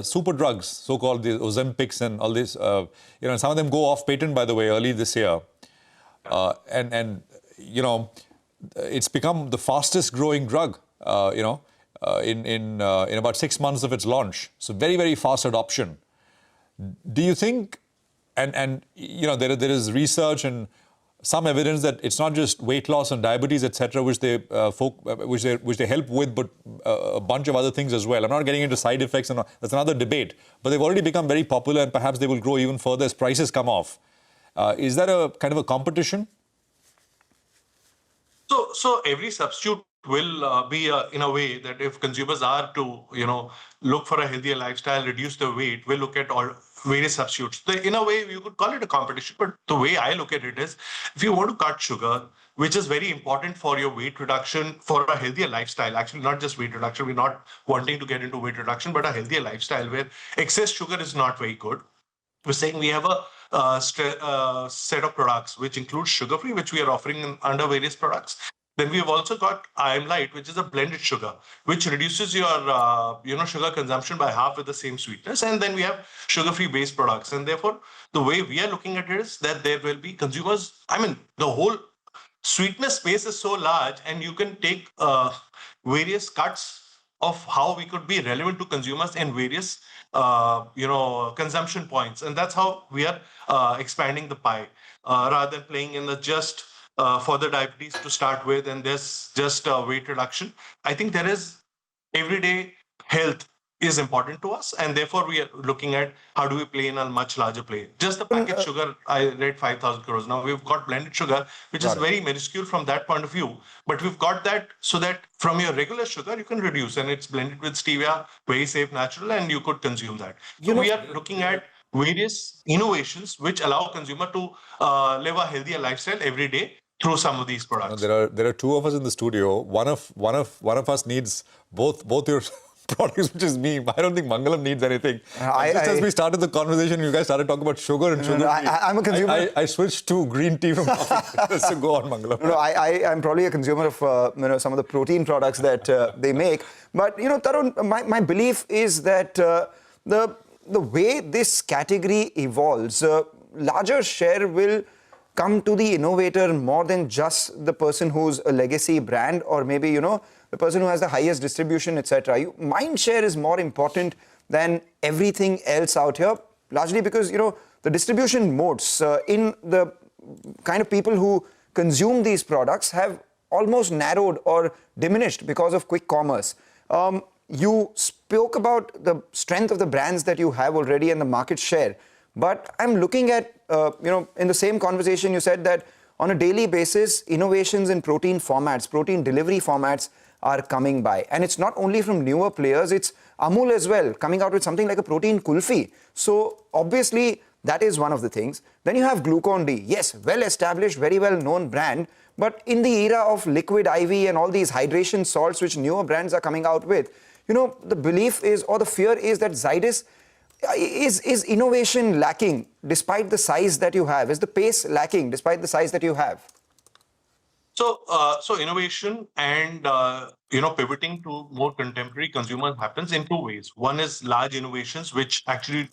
super drugs, so-called the Ozempics and all this, and some of them go off patent, by the way, early this year. It's become the fastest growing drug, in about 6 months of its launch. So very, very fast adoption. Do you think, and there is research and some evidence that it's not just weight loss and diabetes, etc., which they help with, but a bunch of other things as well. I'm not getting into side effects, and that's another debate. But they've already become very popular, and perhaps they will grow even further as prices come off. Is that a kind of a competition? So every substitute will be in a way that if consumers are to look for a healthier lifestyle, reduce the weight, we'll look at all various substitutes. In a way, you could call it a competition, but the way I look at it is, if you want to cut sugar, which is very important for your weight reduction, for a healthier lifestyle, actually not just weight reduction, we're not wanting to get into weight reduction, but a healthier lifestyle where excess sugar is not very good. We're saying we have a set of products which includes sugar-free, which we are offering under various products. Then we have also got IM Light, which is a blended sugar, which reduces your sugar consumption by half with the same sweetness. And then we have sugar-free based products. And therefore, the way we are looking at it is that there will be consumers. I mean, the whole sweetness space is so large, and you can take various cuts of how we could be relevant to consumers in various consumption points, and that's how we are expanding the pie, rather than playing in the just for the diabetes to start with and this just weight reduction. I think there is everyday health is important to us, and therefore we are looking at how do we play in a much larger play. Just the packet sugar, I read 5,000 crores. Now we've got blended sugar, which is very minuscule from that point of view, but we've got that so that from your regular sugar you can reduce, and it's blended with stevia, very safe, natural, and you could consume that. So we are looking at various innovations which allow consumer to live a healthier lifestyle every day through some of these products. There are two of us in the studio. One of us needs both your products, which is me. I don't think Mangalam needs anything. Just as we started the conversation, you guys started talking about sugar and sugar. I'm a consumer. I switched to green tea from coffee. So go on, Mangalam. I'm probably a consumer of some of the protein products that they make. But Tarun, my belief is that the way this category evolves, larger share will come to the innovator more than just the person who's a legacy brand, or maybe the person who has the highest distribution, etc. Mind share is more important than everything else out here, largely because the distribution modes in the kind of people who consume these products have almost narrowed or diminished because of quick commerce. You spoke about the strength of the brands that you have already and the market share, but I'm looking at in the same conversation you said that on a daily basis innovations in protein formats, protein delivery formats are coming by, and it's not only from newer players, it's Amul as well coming out with something like a protein kulfi. So obviously that is one of the things. Then you have Glucon-D, yes, well established, very well known brand, but in the era of liquid IV and all these hydration salts which newer brands are coming out with, the belief is, or the fear is, that Zydus is innovation lacking despite the size that you have? Is the pace lacking despite the size that you have? So innovation and pivoting to more contemporary consumers happens in two ways. One is large innovations which actually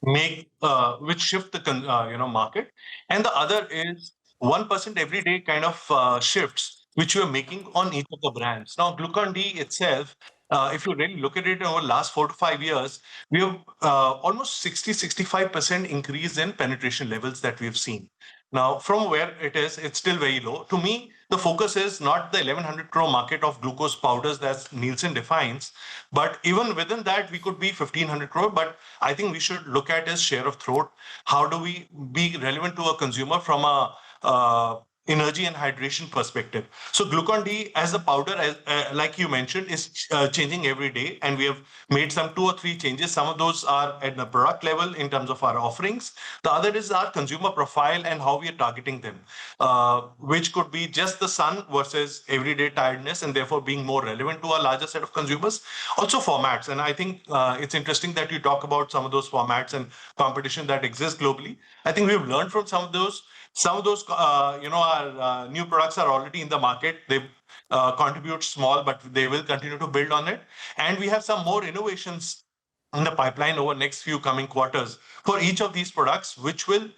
which shift the market, and the other is 1% every day kind of shifts which you are making on each of the brands. Now, Glucon-D itself, if you really look at it over the last 4 to 5 years, we have almost 65% increase in penetration levels that we have seen. Now, from where it is, it's still very low. To me, the focus is not the 1100 crore market of glucose powders that Nielsen defines, but even within that, we could be 1500 crore. But I think we should look at is share of throat. How do we be relevant to a consumer from a energy and hydration perspective? So Glucon-D as a powder, like you mentioned, is changing every day, and we have made some 2 or 3 changes. Some of those are at the product level in terms of our offerings. The other is our consumer profile and how we are targeting them, which could be just the sun versus everyday tiredness, and therefore being more relevant to a larger set of consumers. Also formats, and I think it's interesting that you talk about some of those formats and competition that exists globally. I think we've learned from some of those. Some of those, our new products are already in the market. They contribute small, but they will continue to build on it. And we have some more innovations in the pipeline over next few coming quarters for each of these products, which will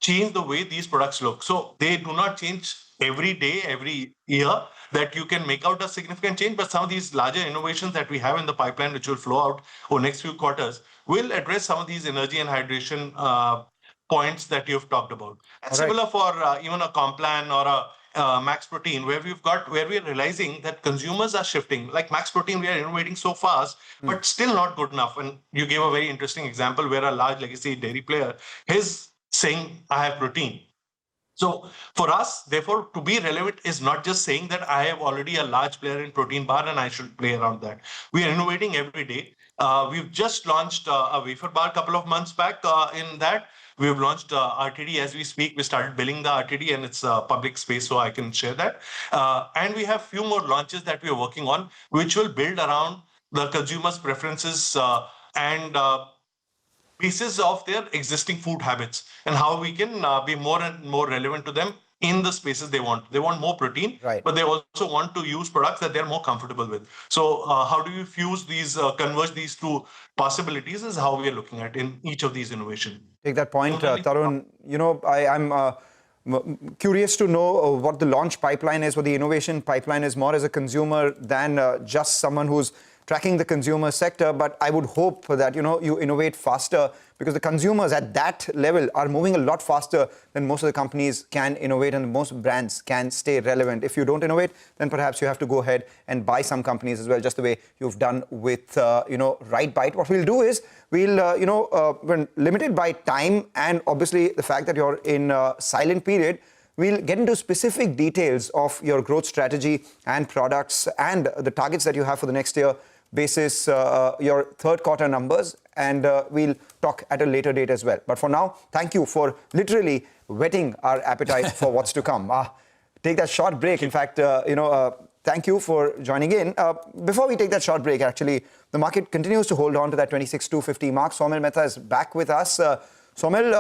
change the way these products look. So they do not change every day, every year, that you can make out a significant change. But some of these larger innovations that we have in the pipeline, which will flow out over next few quarters, will address some of these energy and hydration points that you've talked about. And similar for even a Complan or a Max Protein, where we're realizing that consumers are shifting. Like Max Protein, we are innovating so fast, but still not good enough. And you gave a very interesting example where a large legacy dairy player is saying, I have protein. So for us, therefore, to be relevant is not just saying that I have already a large player in protein bar and I should play around that. We are innovating every day. We've just launched a wafer bar a couple of months back in that. We've launched RTD as we speak. We started billing the RTD, and it's public space, so I can share that. And we have few more launches that we are working on, which will build around the consumer's preferences and basis of their existing food habits, and how we can be more and more relevant to them in the spaces they want. They want more protein, but they also want to use products that they're more comfortable with. So how do you fuse these, converge these two possibilities is how we are looking at in each of these innovations. Take that point, Tarun. I'm Curious to know what the launch pipeline is, what the innovation pipeline is, more as a consumer than just someone who's tracking the consumer sector. But I would hope that you innovate faster, because the consumers at that level are moving a lot faster than most of the companies can innovate, and most brands can stay relevant. If you don't innovate, then perhaps you have to go ahead and buy some companies as well, just the way you've done with RightBite. What we'll do is we're limited by time and obviously the fact that you're in silent period. We'll get into specific details of your growth strategy and products and the targets that you have for the next year basis your third quarter numbers, and we'll talk at a later date as well. But for now, thank you for literally whetting our appetite for what's to come. Take that short break. In fact, thank you for joining in. Before we take that short break, actually, the market continues to hold on to that 26,250 mark. Saumil Mehta is back with us. Saumil,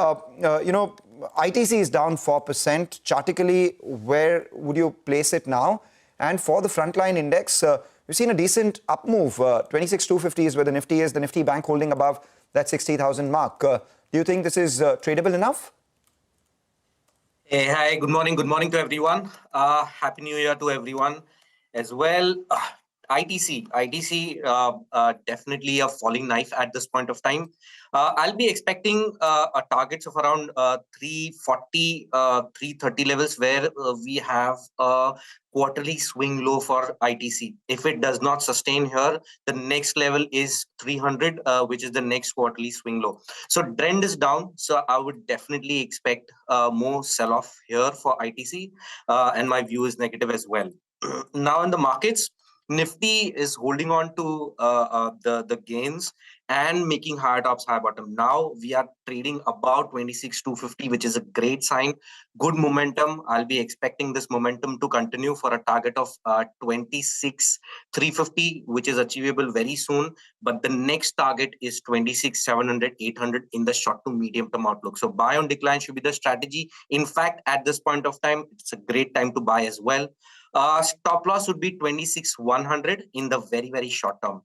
ITC is down 4%. Chartically, where would you place it now? And for the frontline index, we've seen a decent up move. 26,250 is where the Nifty is. The Nifty bank holding above that 60,000 mark. Do you think this is tradable enough? Hey, hi, good morning. Good morning to everyone. Happy New Year to everyone as well. ITC, definitely a falling knife at this point of time. I'll be expecting targets of around 340, 330 levels, where we have a quarterly swing low for ITC. If it does not sustain here, the next level is 300, which is the next quarterly swing low. So trend is down. So I would definitely expect more sell-off here for ITC, and my view is negative as well. Now in the markets, Nifty is holding on to the gains and making higher tops, high bottom. Now we are trading about 26,250, which is a great sign. Good momentum. I'll be expecting this momentum to continue for a target of 26,350, which is achievable very soon. But the next target is 26,700, 800 in the short to medium term outlook. So buy on decline should be the strategy. In fact, at this point of time, it's a great time to buy as well. Stop loss would be 26,100 in the very, very short term.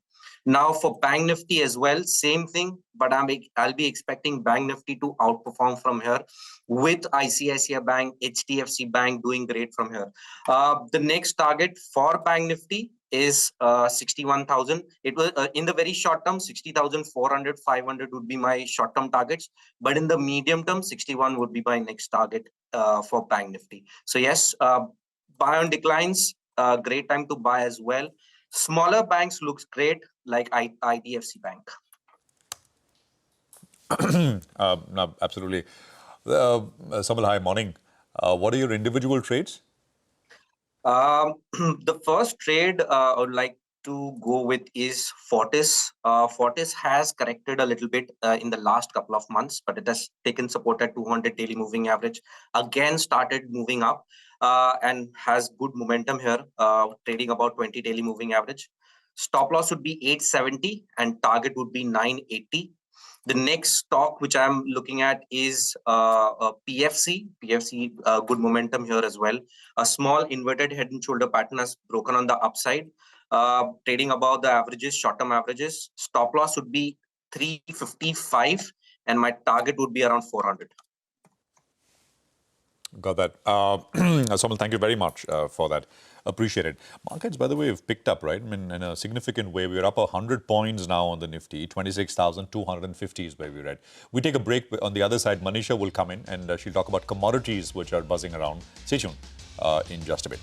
Now for Bank Nifty as well, same thing, but I'll be expecting Bank Nifty to outperform from here, with ICICI Bank, HDFC Bank doing great from here. The next target for Bank Nifty is 61,000. It was in the very short term, 60,400, 500 would be my short term targets, but in the medium term, 61 would be my next target for Bank Nifty. So yes, buy on declines, great time to buy as well. Smaller banks looks great, like IDFC Bank. No, absolutely. Saumil, hi, morning. What are your individual trades? The first trade I would like to go with is Fortis. Fortis has corrected a little bit in the last couple of months, but it has taken support at 200 daily moving average. Again, started moving up and has good momentum here, trading about 20 daily moving average. Stop loss would be 870 and target would be 980. The next stock which I'm looking at is PFC. PFC, good momentum here as well. A small inverted head and shoulder pattern has broken on the upside, trading above the averages, short-term averages. Stop loss would be 355 and my target would be around 400. Got that. Saumil, thank you very much for that. Appreciate it. Markets, by the way, have picked up, right? I mean, in a significant way. We're up 100 points now on the Nifty. 26,250 is where we're at. We take a break. On the other side, Manisha will come in and she'll talk about commodities which are buzzing around. Stay tuned in just a bit.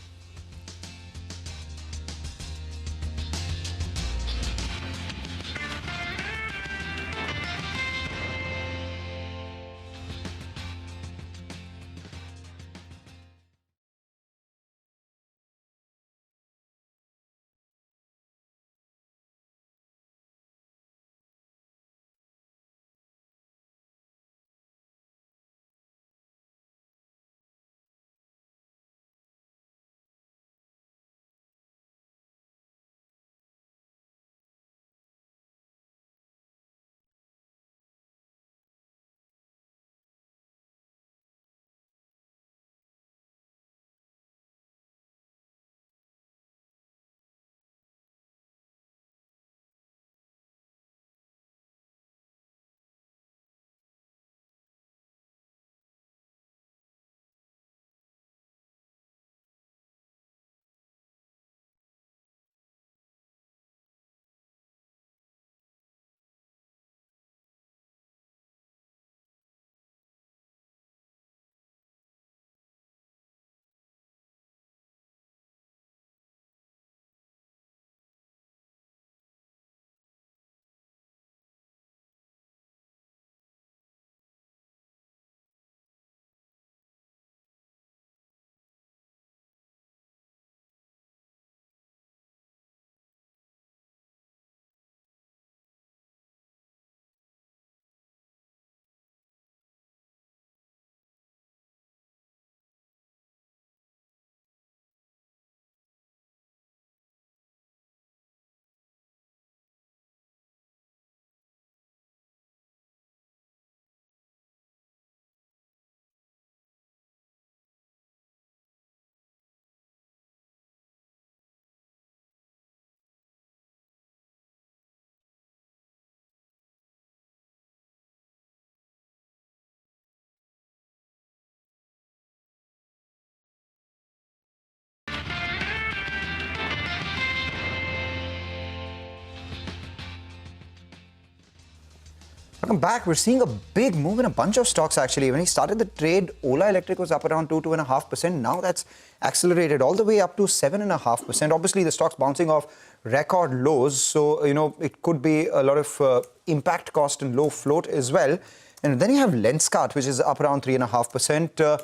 Welcome back. We're seeing a big move in a bunch of stocks actually. When he started the trade, Ola Electric was up around 2.5%. Now that's accelerated all the way up to 7.5%. Obviously, the stock's bouncing off record lows, so it could be a lot of impact cost and low float as well. And then you have Lenskart, which is up around 3.5%.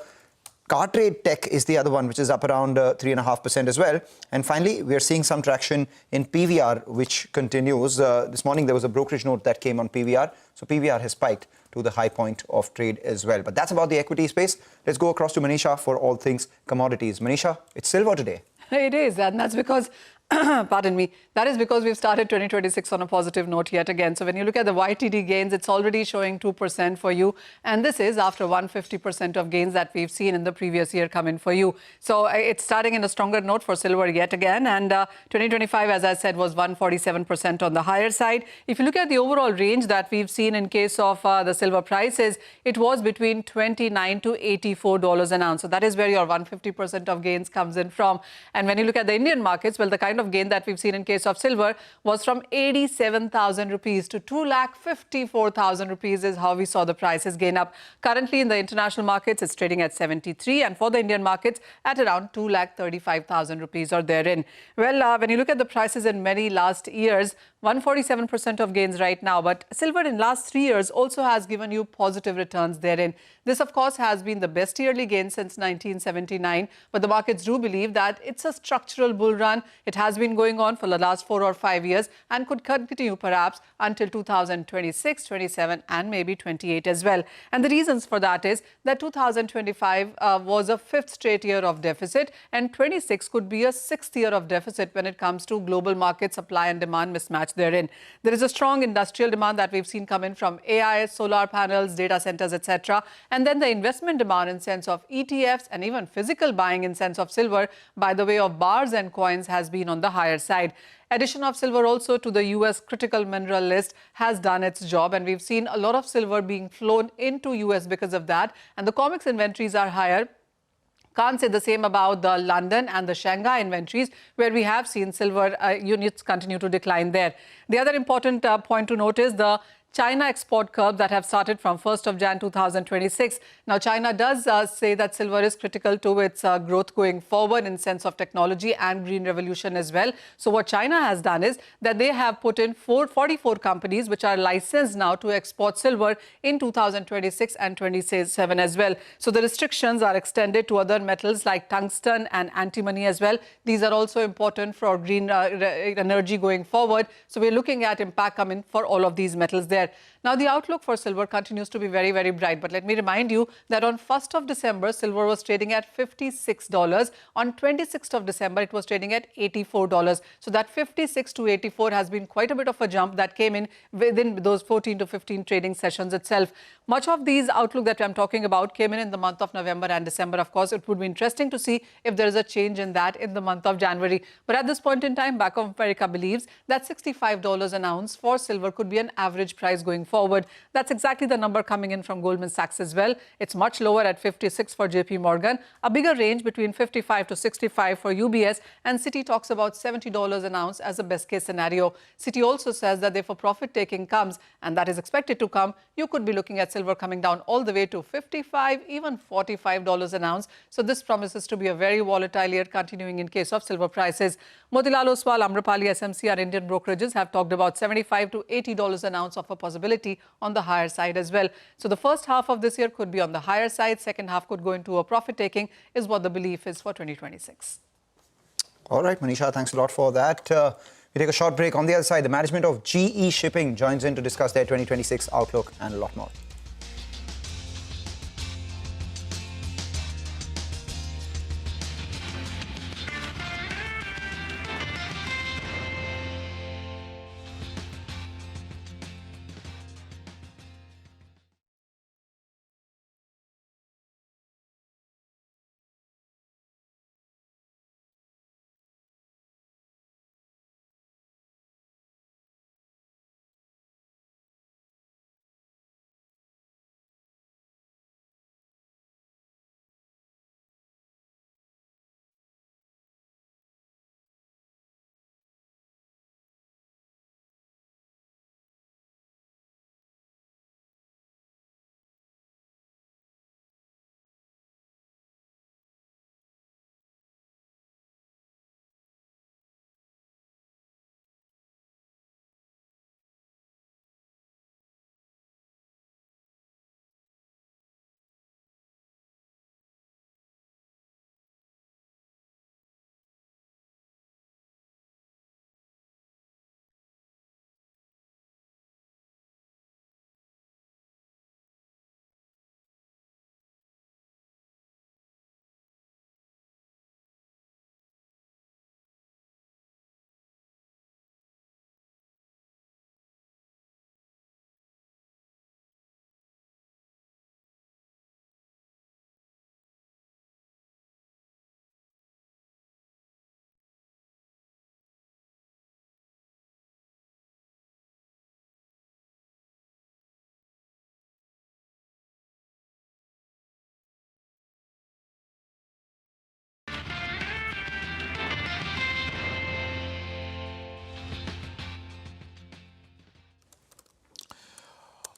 Cartrade Tech is the other one, which is up around 3.5% as well. And finally, we are seeing some traction in PVR, which continues. This morning, there was a brokerage note that came on PVR. So PVR has spiked to the high point of trade as well. But that's about the equity space. Let's go across to Manisha for all things commodities. Manisha, it's silver today. It is, and that's because, pardon me, that is because we've started 2026 on a positive note yet again. So when you look at the YTD gains, it's already showing 2% for you. And this is after 150% of gains that we've seen in the previous year come in for you. So it's starting in a stronger note for silver yet again. And 2025, as I said, was 147% on the higher side. If you look at the overall range that we've seen in case of the silver prices, it was between $29 to $84 an ounce. So that is where your 150% of gains comes in from. And when you look at the Indian markets, well, the kind of gain that we've seen in case of silver was from 87,000 rupees to 2,54,000 rupees is how we saw the prices gain up. Currently in the international markets, it's trading at 73, and for the Indian markets at around 2,35,000 rupees or therein. Well, when you look at the prices in many last years, 147% of gains right now, but silver in last 3 years also has given you positive returns therein. This, of course, has been the best yearly gain since 1979, but the markets do believe that it's a structural bull run. It has been going on for the last 4 or 5 years and could continue perhaps until 2026, 27 and maybe 28 as well. And the reasons for that is that 2025 was a 5th straight year of deficit, and 26 could be a 6th year of deficit when it comes to global market supply and demand mismatch therein. There is a strong industrial demand that we've seen come in from AI, solar panels, data centers, etc. And then the investment demand in sense of ETFs and even physical buying in sense of silver by the way of bars and coins has been on the higher side. Addition of silver also to the US critical mineral list has done its job, and we've seen a lot of silver being flown into US because of that, and the COMEX inventories are higher. Can't say the same about the London and the Shanghai inventories, where we have seen silver units continue to decline there. The other important point to note is the China export curves that have started from 1st of Jan 2026. Now, China does say that silver is critical to its growth going forward in sense of technology and green revolution as well. So what China has done is that they have put in 44 companies which are licensed now to export silver in 2026 and 27 as well. So the restrictions are extended to other metals like tungsten and antimony as well. These are also important for green energy going forward. So we're looking at impact coming for all of these metals there. Now, the outlook for silver continues to be very, very bright. But let me remind you that on 1st of December, silver was trading at $56. On 26th of December, it was trading at $84. So that 56 to 84 has been quite a bit of a jump that came in within those 14 to 15 trading sessions itself. Much of these outlook that I'm talking about came in the month of November and December. Of course, it would be interesting to see if there is a change in that in the month of January. But at this point in time, Bank of America believes that $65 an ounce for silver could be an average price going forward. That's exactly the number coming in from Goldman Sachs as well. It's much lower at 56 for JP Morgan, a bigger range between 55 to 65 for UBS, and Citi talks about $70 an ounce as a best case scenario. Citi also says that if a profit taking comes, and that is expected to come, you could be looking at silver coming down all the way to 55, even $45 an ounce. So this promises to be a very volatile year continuing in case of silver prices. Motilal Oswal, Amrapali, SMC, our Indian brokerages have talked about $75 to $80 an ounce of a possibility on the higher side as well. So the first half of this year could be on the higher side. Second half could go into a profit taking is what the belief is for 2026. All right, Manisha, thanks a lot for that. We take a short break. On the other side, the management of GE Shipping joins in to discuss their 2026 outlook and a lot more.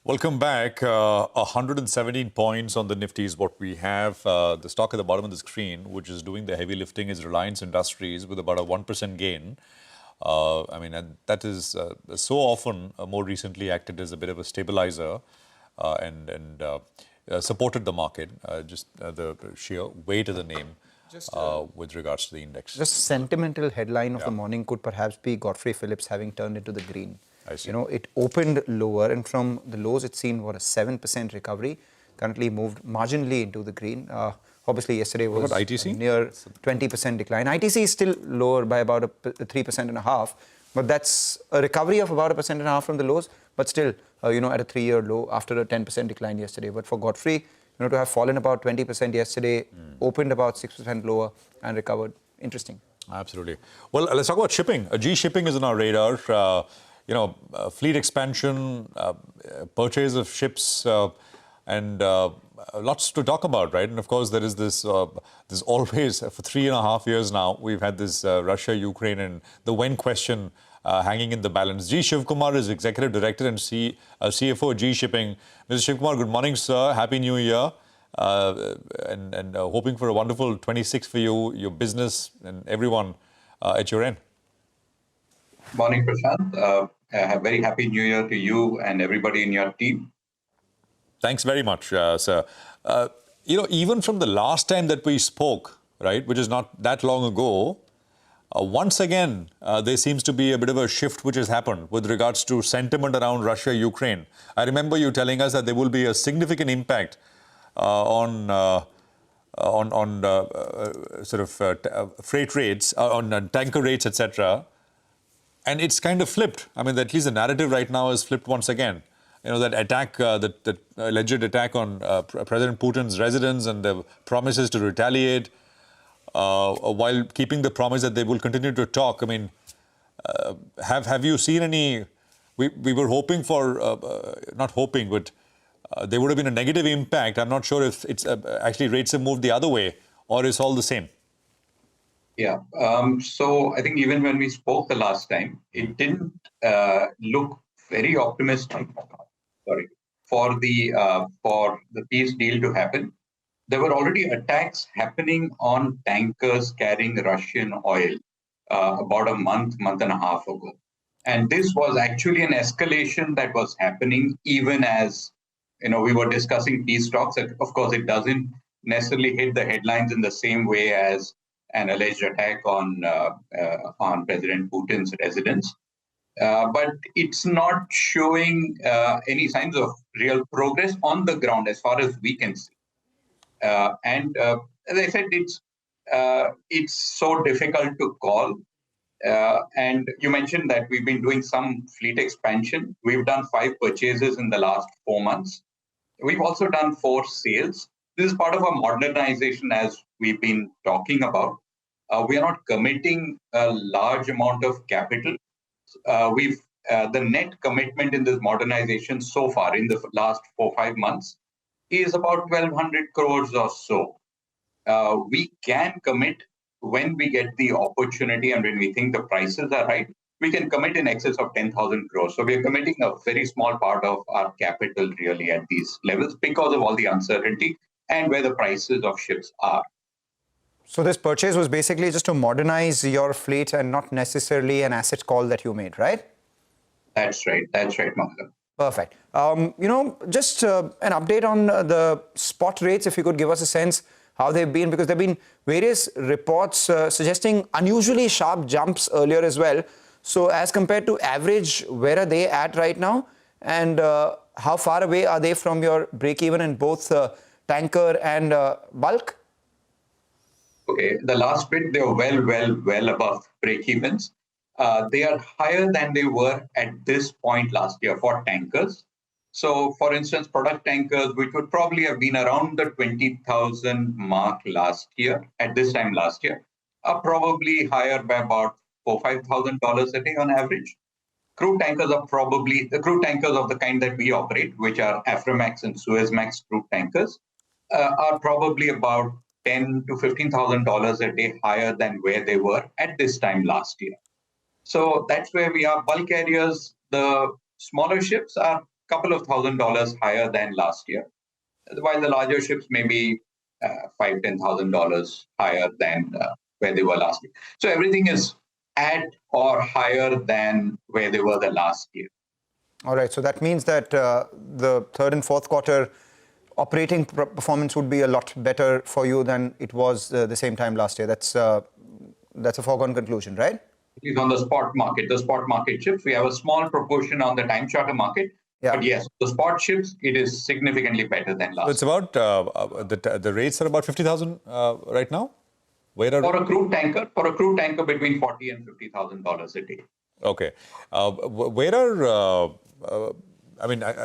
Welcome back. 117 points on the Nifty is what we have. The stock at the bottom of the screen, which is doing the heavy lifting, is Reliance Industries with about a 1% gain. I mean, and that is so often more recently acted as a bit of a stabilizer and supported the market, just the sheer weight of the name with regards to the index. Just sentimental headline of the morning could perhaps be Godfrey Phillips having turned into the green. I see. You know, it opened lower, and from the lows it's seen what a 7% recovery. Currently moved marginally into the green. Obviously, yesterday was ITC? near 20% decline. ITC is still lower by about a 3.5%, but that's a recovery of about 1.5% from the lows. But still, you know, at a 3-year low after a 10% decline yesterday. But for Godfrey, you know, to have fallen about 20% yesterday, opened about 6% lower and recovered. Interesting. Absolutely. Well, let's talk about shipping. G Shipping is on our radar. You know, fleet expansion, purchase of ships, and lots to talk about, right? And of course, there is this, there's always, for 3.5 years now, we've had this Russia, Ukraine, and the when question hanging in the balance. G. Shivkumar is Executive Director and CFO G Shipping. Mr. Shivkumar, good morning, sir. Happy New Year. And hoping for a wonderful 26 for you, your business, and everyone at your end. Morning, Prashant. A very happy New Year to you and everybody in your team. Thanks very much, sir. You know, even from the last time that we spoke, right, which is not that long ago, once again, there seems to be a bit of a shift which has happened with regards to sentiment around Russia, Ukraine. I remember you telling us that there will be a significant impact on freight rates, on tanker rates, etc. And it's kind of flipped. I mean, at least the narrative right now is flipped once again. You know, that attack, that alleged attack on President Putin's residence and the promises to retaliate, while keeping the promise that they will continue to talk. I mean, have you seen any? We were hoping for, not hoping, but there would have been a negative impact. I'm not sure if it's actually rates have moved the other way or it's all the same. Yeah. So I think even when we spoke the last time, it didn't look very optimistic. For the peace deal to happen. There were already attacks happening on tankers carrying Russian oil about a month and a half ago. And this was actually an escalation that was happening even as, you know, we were discussing peace talks. Of course, it doesn't necessarily hit the headlines in the same way as an alleged attack on President Putin's residence. But it's not showing any signs of real progress on the ground as far as we can see. And as I said, it's so difficult to call. And you mentioned that we've been doing some fleet expansion. We've done 5 purchases in the last 4 months. We've also done 4 sales. This is part of our modernization, as we've been talking about. We are not committing a large amount of capital. The net commitment in this modernization so far in the last 4-5 months is about 1,200 crores or so. We can commit when we get the opportunity and when we think the prices are right. We can commit in excess of 10,000 crores. So we're committing a very small part of our capital really at these levels because of all the uncertainty and where the prices of ships are. So this purchase was basically just to modernize your fleet and not necessarily an asset call that you made, right? That's right. That's right, Madhav. Perfect. You know, just an update on the spot rates, if you could give us a sense how they've been, because there have been various reports suggesting unusually sharp jumps earlier as well. So as compared to average, where are they at right now? And how far away are they from your break-even in both tanker and bulk? Okay, the last bit, they were well above break-evens. They are higher than they were at this point last year for tankers. So, for instance, product tankers, which would probably have been around the 20,000 mark last year, at this time last year, are probably higher by about $4,000-5,000 a day on average. Crude tankers are probably, the crude tankers of the kind that we operate, which are Aframax and Suezmax crude tankers, are probably about $10,000 to $15,000 a day higher than where they were at this time last year. So that's where we are. Bulk carriers, the smaller ships are couple of $1,000 higher than last year, while the larger ships may be $5,000-$10,000 higher than where they were last year. So everything is at or higher than where they were the last year. All right, so that means that the third and fourth quarter operating performance would be a lot better for you than it was the same time last year. That's a foregone conclusion, right? It is on the spot market ships. We have a small proportion on the time charter market. Yeah. But yes, the spot ships, it is significantly better than last year. It's about, the rates are about 50,000 right now? For a crude tanker between $40,000 and $50,000 a day. Okay. Where are,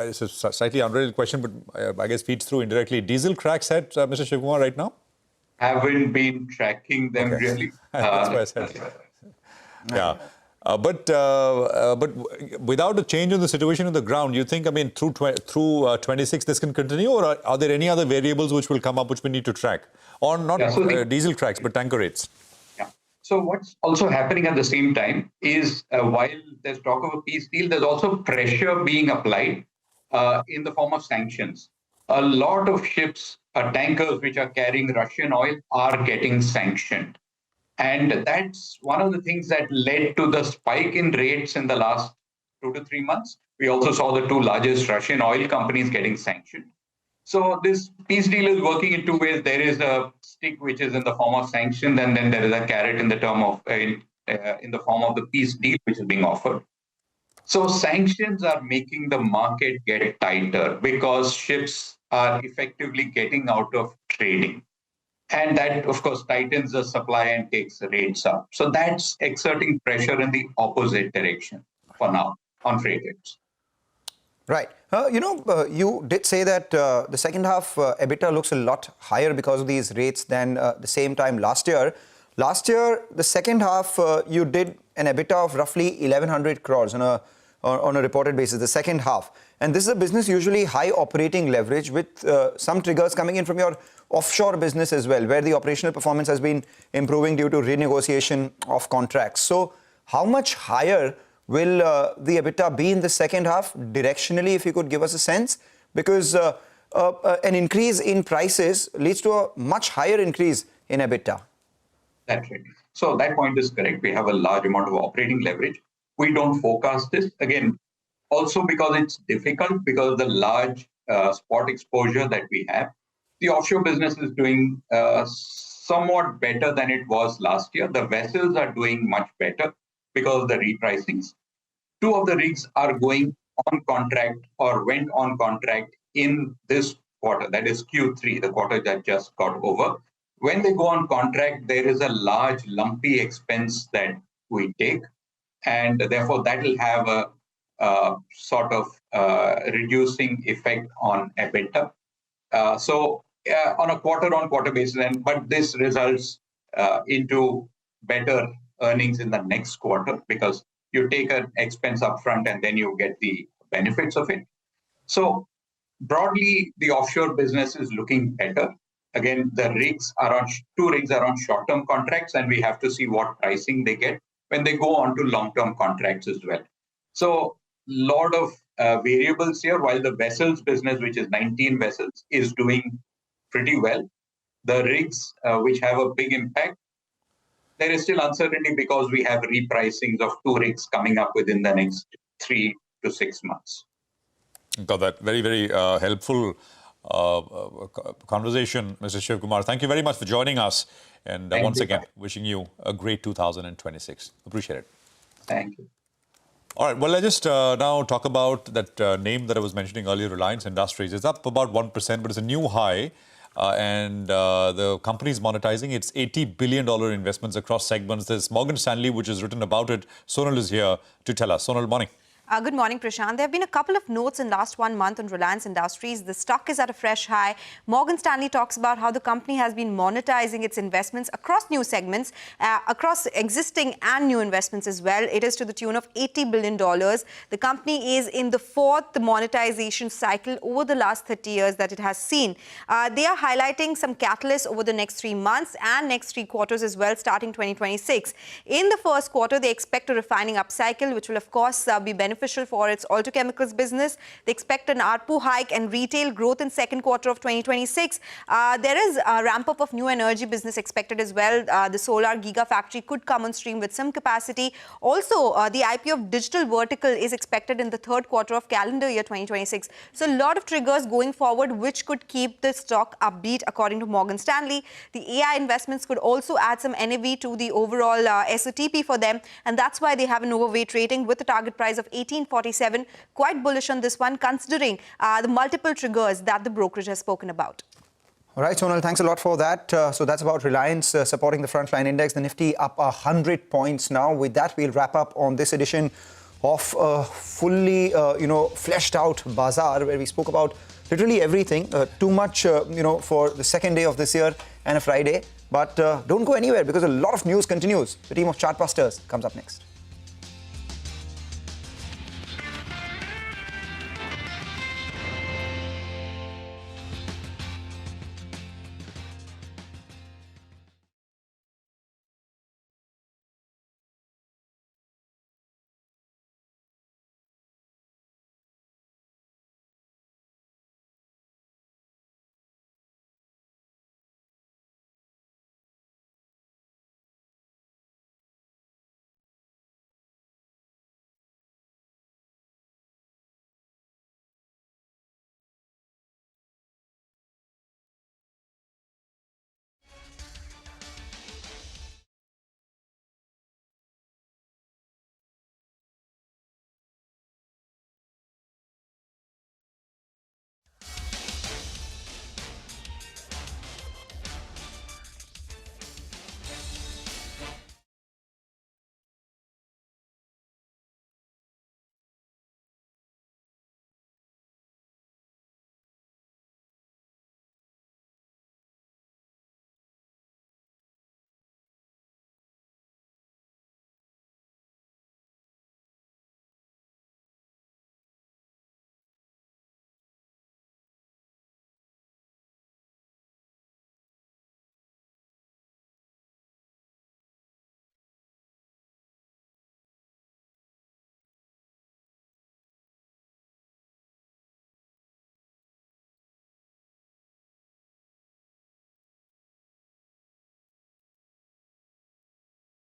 it's a slightly unrelated question, but I guess feeds through indirectly. Diesel cracks at Mr. Shivkumar right now? Haven't been tracking them really. That's why I said. Yeah. But without a change in the situation on the ground, you think, through 26 this can continue, or are there any other variables which will come up which we need to track? Or not diesel cracks, but tanker rates? Yeah. So what's also happening at the same time is while there's talk of a peace deal, there's also pressure being applied in the form of sanctions. A lot of ships, tankers which are carrying Russian oil are getting sanctioned. And that's one of the things that led to the spike in rates in the last 2 to 3 months. We also saw the two largest Russian oil companies getting sanctioned. So this peace deal is working in two ways. There is a stick which is in the form of sanctions, and then there is a carrot in the form of the peace deal which is being offered. So sanctions are making the market get tighter because ships are effectively getting out of trading. And that, of course, tightens the supply and takes the rates up. So that's exerting pressure in the opposite direction for now on freight rates. Right. You did say that the second half EBITDA looks a lot higher because of these rates than the same time last year. Last year, the second half, you did an EBITDA of roughly 1,100 crores on a reported basis, the second half. And this is a business usually high operating leverage with some triggers coming in from your offshore business as well, where the operational performance has been improving due to renegotiation of contracts. So how much higher will the EBITDA be in the second half directionally, if you could give us a sense? Because an increase in prices leads to a much higher increase in EBITDA. That's right. So that point is correct. We have a large amount of operating leverage. We don't forecast this. Again, also because it's difficult because of the large spot exposure that we have. The offshore business is doing somewhat better than it was last year. The vessels are doing much better because of the repricings. 2 of the rigs are going on contract or went on contract in this quarter, that is Q3, the quarter that just got over. When they go on contract, there is a large lumpy expense that we take, and therefore that will have a sort of reducing effect on EBITDA. So on a quarter-on-quarter basis, but this results into better earnings in the next quarter because you take an expense up front and then you get the benefits of it. So broadly, the offshore business is looking better. Again, the rigs are on 2 rigs are on short-term contracts, and we have to see what pricing they get when they go on to long-term contracts as well. So lot of variables here, while the vessels business, which is 19 vessels, is doing pretty well. The rigs, which have a big impact, there is still uncertainty because we have repricings of 2 rigs coming up within the next 3 to 6 months. Got that. Very, very helpful conversation, Mr. Shivkumar. Thank you very much for joining us. And once again, wishing you a great 2026. Appreciate it. Thank you. All right. Well, let's just now talk about that name that I was mentioning earlier, Reliance Industries. It's up about 1%, but it's a new high. And the company is monetizing its $80 billion investments across segments. There's Morgan Stanley, which has written about it. Sonal is here to tell us. Sonal, morning. Good morning, Prashant. There have been a couple of notes in last 1 month on Reliance Industries. The stock is at a fresh high. Morgan Stanley talks about how the company has been monetizing its investments across new segments, across existing and new investments as well. It is to the tune of $80 billion. The company is in the 4th monetization cycle over the last 30 years that it has seen. They are highlighting some catalysts over the next 3 months and next 3 quarters as well, starting 2026. In the first quarter, they expect a refining upcycle, which will, of course, be beneficial beneficial for its auto chemicals business. They expect an ARPU hike and retail growth in second quarter of 2026. There is a ramp up of new energy business expected as well. The solar gigafactory could come on stream with some capacity. Also, the IPO of digital vertical is expected in the third quarter of calendar year 2026. So a lot of triggers going forward which could keep the stock upbeat according to Morgan Stanley. The AI investments could also add some NAV to the overall SOTP for them, and that's why they have an overweight rating with a target price of 1847. Quite bullish on this one considering the multiple triggers that the brokerage has spoken about. All right, Sonal, thanks a lot for that. So that's about Reliance supporting the frontline index. The Nifty up 100 points now. With that, we'll wrap up on this edition of fully, fleshed out bazaar, where we spoke about literally everything. Too much, for the second day of this year and a Friday. But don't go anywhere because a lot of news continues. The team of Chartbusters comes up next.